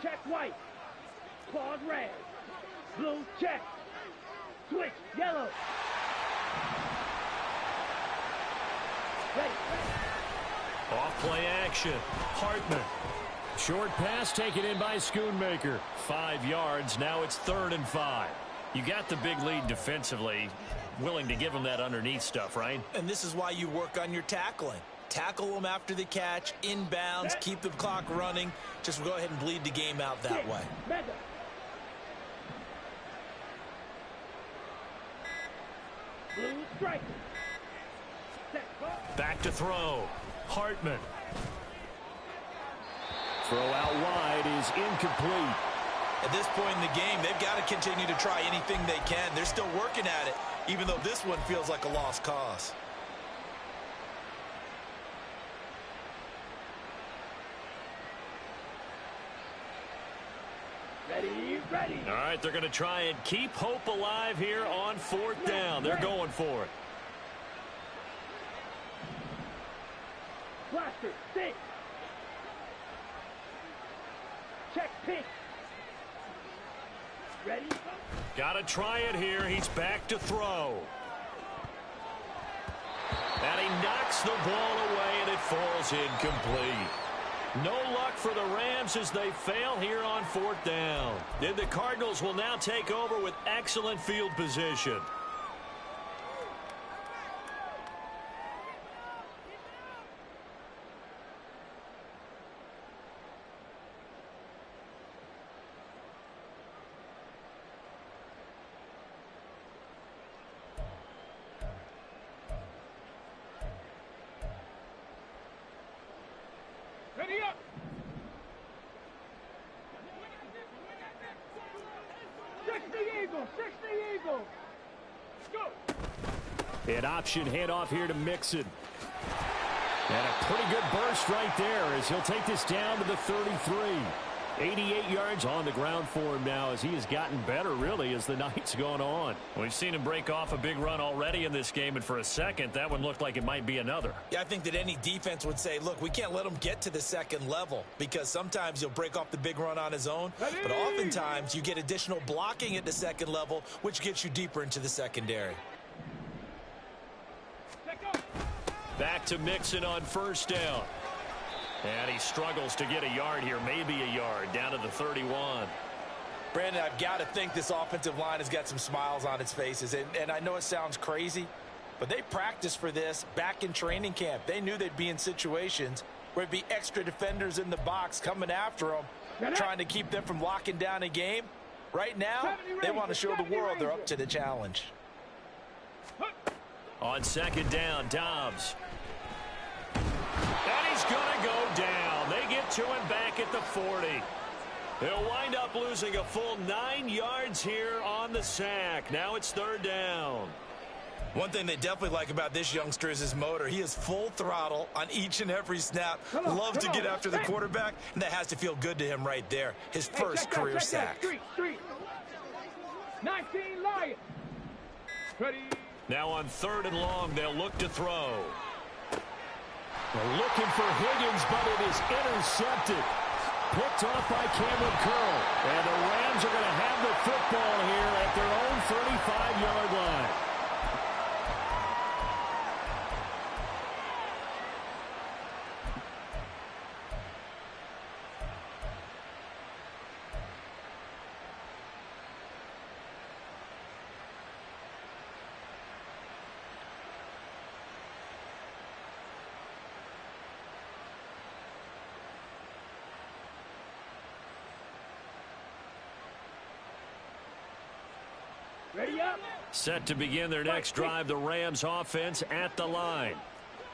Check white. Claws red. Blue check. Switch yellow. Ready. Off play action. Hartman. Short pass taken in by Schoonmaker. 5 yards. Now it's 3rd and 5. You got the big lead defensively, willing to give them that underneath stuff, right? And this is why you work on your tackling. Tackle them after the catch, inbounds, keep the clock running. Just go ahead and bleed the game out that way. Blue strike. Back to throw. Hartman. Throw out wide is incomplete. At this point in the game, they've got to continue to try anything they can. They're still working at it, even though this one feels like a lost cause. Ready. All right, they're going to try and keep hope alive here on 4th down. They're going for it. Blaster, six. Check pink. Ready? Got to try it here. He's back to throw. And he knocks the ball away, and it falls incomplete. No luck for the Rams as they fail here on 4th down. And the Cardinals will now take over with excellent field position. Ready up. Six the Eagle. Go. An option handoff here to Mixon. And a pretty good burst right there as he'll take this down to the 33. 88 yards on the ground for him now as he has gotten better, really, as the night's gone on. We've seen him break off a big run already in this game, and for a second, that one looked like it might be another. Yeah, I think that any defense would say, look, we can't let him get to the second level because sometimes he'll break off the big run on his own, but oftentimes you get additional blocking at the second level, which gets you deeper into the secondary. Back to Mixon on 1st down. And he struggles to get a yard here, maybe a yard, down to the 31. Brandon, I've got to think this offensive line has got some smiles on its faces. And I know it sounds crazy, but they practiced for this back in training camp. They knew they'd be in situations where it'd be extra defenders in the box coming after them, trying to keep them from locking down a game. Right now, they want to show the world they're up to the challenge. On 2nd down, Dobbs. And he's going to go down. They get to him back at the 40. He'll wind up losing a full 9 yards here on the sack. Now it's 3rd down. One thing they definitely like about this youngster is his motor. He is full throttle on each and every snap. Loves to get after the quarterback, and that has to feel good to him right there. His first career sack. Street. 19 Lions. Ready. Now on 3rd and long, they'll look to throw. They're looking for Higgins, but it is intercepted. Picked off by Cameron Curl. And the Rams are going to have the football here at their own 35-yard line. Ready up. Set to begin their next drive, the Rams offense at the line.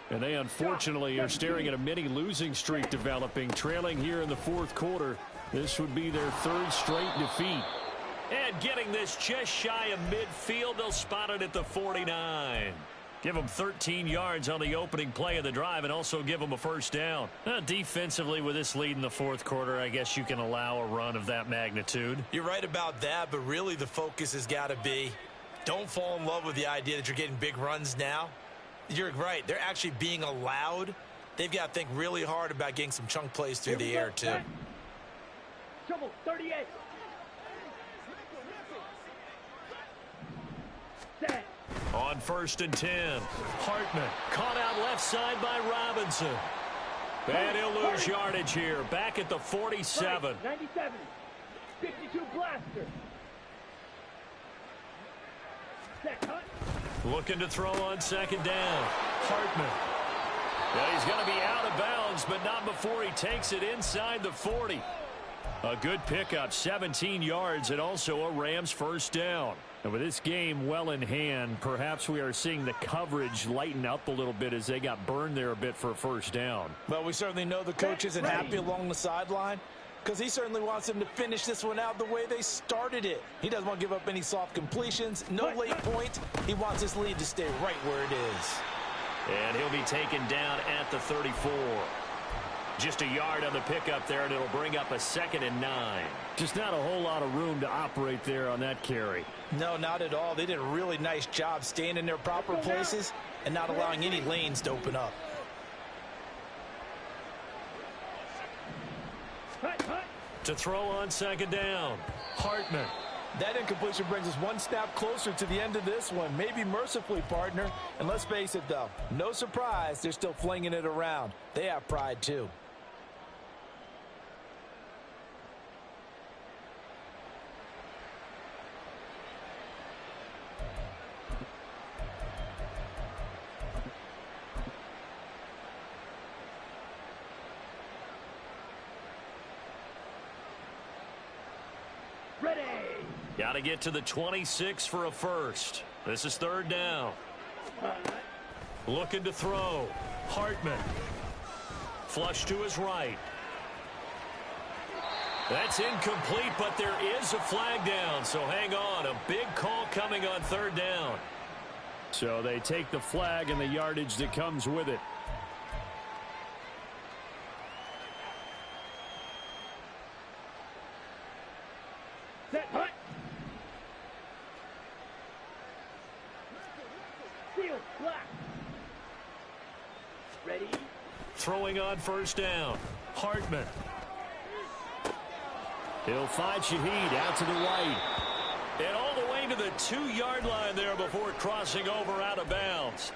And they unfortunately are staring at a mini losing streak developing, trailing here in the 4th quarter. This would be their 3rd straight defeat. And getting this just shy of midfield, they'll spot it at the 49. Give them 13 yards on the opening play of the drive and also give them a 1st down. Defensively, with this lead in the 4th quarter, I guess you can allow a run of that magnitude. You're right about that, but really the focus has got to be don't fall in love with the idea that you're getting big runs now. You're right. They're actually being allowed. They've got to think really hard about getting some chunk plays through the air, too. Trouble, 38. Set. On 1st and 10, Hartman caught out left side by Robinson. And he'll lose yardage here, back at the 47. 97, 52 blaster. Looking to throw on second down. Hartman. Well, he's going to be out of bounds, but not before he takes it inside the 40. A good pickup, 17 yards, and also a Rams first down. And with this game well in hand, perhaps we are seeing the coverage lighten up a little bit as they got burned there a bit for a first down. Well, we certainly know the coach isn't happy along the sideline because he certainly wants them to finish this one out the way they started it. He doesn't want to give up any soft completions, no late point. He wants his lead to stay right where it is. And he'll be taken down at the 34. Just a yard on the pickup there, and it'll bring up a 2nd and 9. Just not a whole lot of room to operate there on that carry. No, not at all. They did a really nice job staying in their proper places and not allowing any lanes to open up. To throw on second down, Hartman. That incompletion brings us one snap closer to the end of this one. Maybe mercifully, partner. And let's face it, though, no surprise, they're still flinging it around. They have pride, too. Ready. Got to get to the 26 for a first. This is third down. Looking to throw. Hartman. Flush to his right. That's incomplete, but there is a flag down, so hang on. A big call coming on third down. So they take the flag and the yardage that comes with it. Set. Hut. Seal. Black. Ready. Throwing on first down. Hartman. He'll find Shaheed out to the right. And all the way to the 2-yard line there before crossing over out of bounds.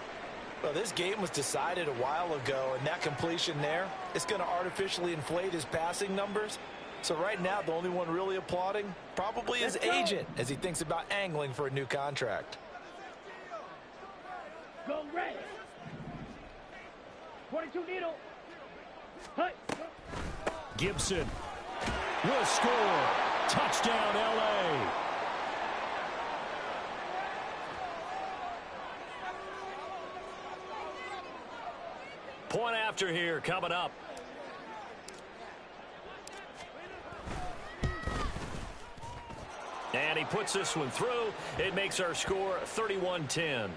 Well, this game was decided a while ago, and that completion there, it's going to artificially inflate his passing numbers. So right now, the only one really applauding probably his agent as he thinks about angling for a new contract. Go red. 22 needle. Hut. Gibson will score. Touchdown, L.A. Point after here coming up. And he puts this one through. It makes our score 31-10.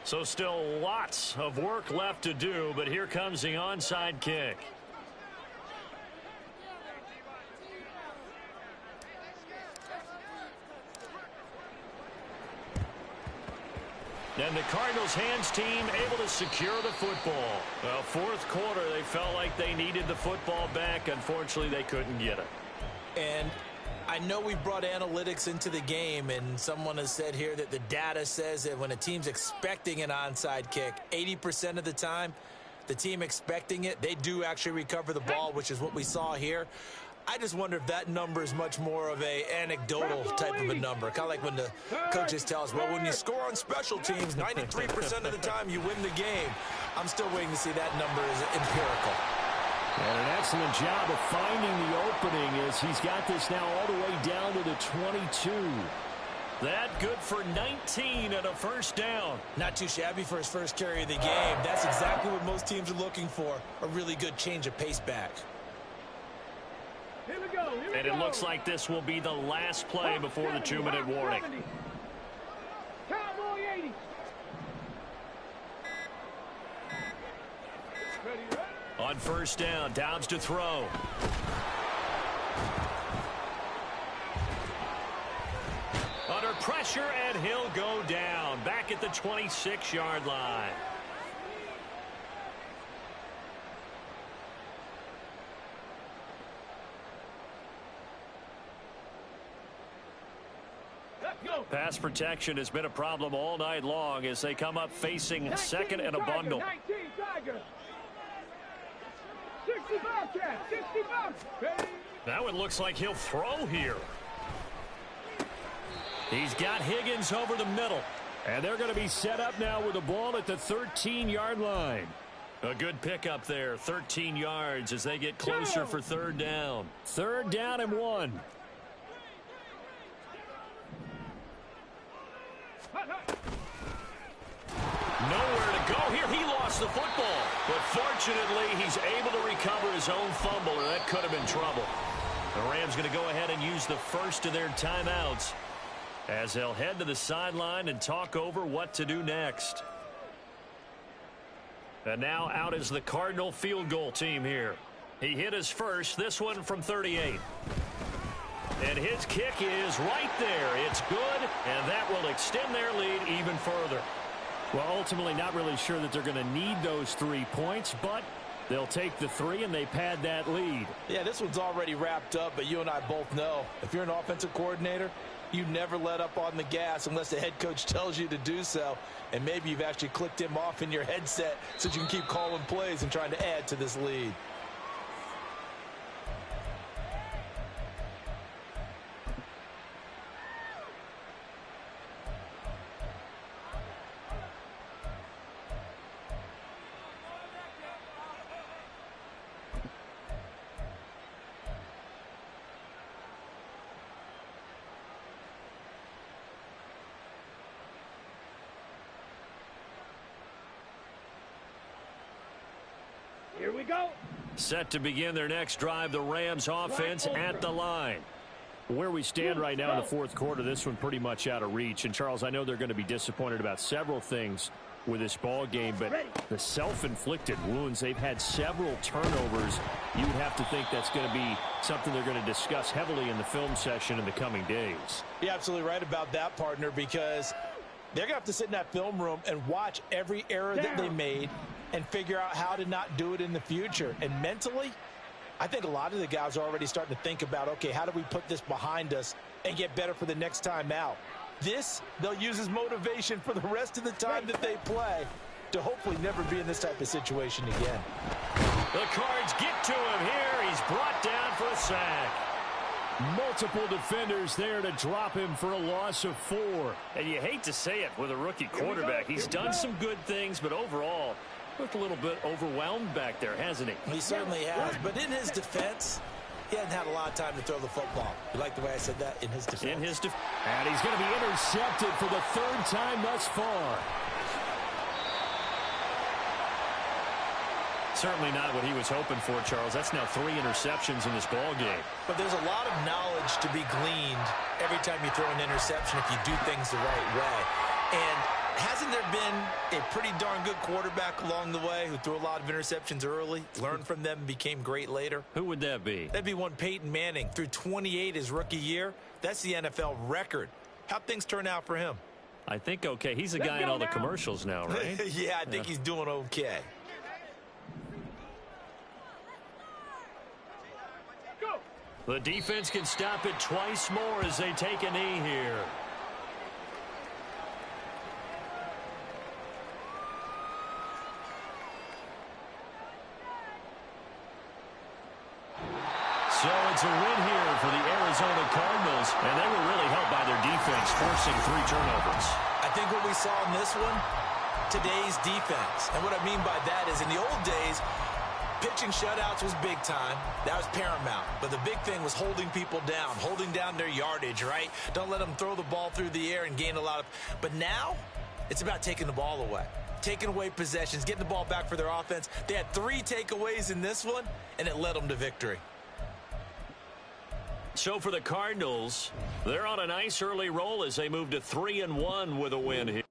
So still lots of work left to do, but here comes the onside kick. And the Cardinals' hands team able to secure the football. Well, fourth quarter, they felt like they needed the football back. Unfortunately, they couldn't get it. And I know we brought analytics into the game, and someone has said here that the data says that when a team's expecting an onside kick, 80% of the time, the team expecting it, they do actually recover the ball, which is what we saw here. I just wonder if that number is much more of a anecdotal type of a number. Kind of like when the coaches tell us, well, when you score on special teams, 93% of the time you win the game. I'm still waiting to see that number is empirical. And an excellent job of finding the opening as he's got this now all the way down to the 22. That good for 19 and a first down. Not too shabby for his first carry of the game. That's exactly what most teams are looking for, a really good change of pace back. Here we go. And it looks like this will be the last play before the 2-minute warning. Cowboy 80. Ready. On first down, Downs to throw. Under pressure, and he'll go down. Back at the 26-yard line. Go. Pass protection has been a problem all night long as they come up facing 19, second and a Tiger, bundle. 19, Tiger. 65 cat, 65. Ready? Now it looks like he'll throw here. He's got Higgins over the middle. And they're going to be set up now with the ball at the 13-yard line. A good pickup there, 13 yards as they get closer for third down. Third down and 1. Nowhere to go here. He lost the football. But fortunately, he's able to recover his own fumble, and that could have been trouble. The Rams going to go ahead and use the first of their timeouts as they'll head to the sideline and talk over what to do next. And now out is the Cardinal field goal team here. He hit his first, this one from 38. And his kick is right there. It's good, and that will extend their lead even further. Well, ultimately not really sure that they're going to need those 3 points, but they'll take the 3 and they pad that lead. Yeah, this one's already wrapped up, but you and I both know if you're an offensive coordinator, you never let up on the gas unless the head coach tells you to do so. And maybe you've actually clicked him off in your headset so you can keep calling plays and trying to add to this lead. Here we go. Set to begin their next drive, the Rams offense at the line. Where we stand right now in the fourth quarter, this one pretty much out of reach. And, Charles, I know they're going to be disappointed about several things with this ball game, but the self-inflicted wounds, they've had several turnovers. You'd have to think that's going to be something they're going to discuss heavily in the film session in the coming days. You're absolutely right about that, partner, because they're going to have to sit in that film room and watch every error that they made and figure out how to not do it in the future. And mentally, I think a lot of the guys are already starting to think about, okay, how do we put this behind us and get better for the next time out? This, they'll use as motivation for the rest of the time that they play to hopefully never be in this type of situation again. The Cards get to him here. He's brought down for a sack. Multiple defenders there to drop him for a loss of 4. And you hate to say it with a rookie quarterback. He's done some good things, but overall, looked a little bit overwhelmed back there, hasn't he? He certainly has. But in his defense, he hasn't had a lot of time to throw the football. You like the way I said that? In his defense. In his defense. And he's going to be intercepted for the 3rd time thus far. Certainly not what he was hoping for, Charles. That's now 3 interceptions in this ball game. But there's a lot of knowledge to be gleaned every time you throw an interception if you do things the right way. And hasn't there been a pretty darn good quarterback along the way who threw a lot of interceptions early, learned from them, and became great later? Who would that be? That'd be one Peyton Manning. Threw 28 his rookie year. That's the NFL record. How'd things turn out for him? I think okay. He's the guy in all the commercials now, right? Yeah, I think he's doing okay. The defense can stop it twice more as they take a knee here. So it's a win here for the Arizona Cardinals, and they were really helped by their defense, forcing 3 turnovers. I think what we saw in this one, today's defense. And what I mean by that is in the old days, pitching shutouts was big time. That was paramount. But the big thing was holding people down, holding down their yardage, right? Don't let them throw the ball through the air and gain a lot of... But now, it's about taking the ball away. Taking away possessions, getting the ball back for their offense. They had 3 takeaways in this one, and it led them to victory. So for the Cardinals, they're on a nice early roll as they move to 3-1 with a win here.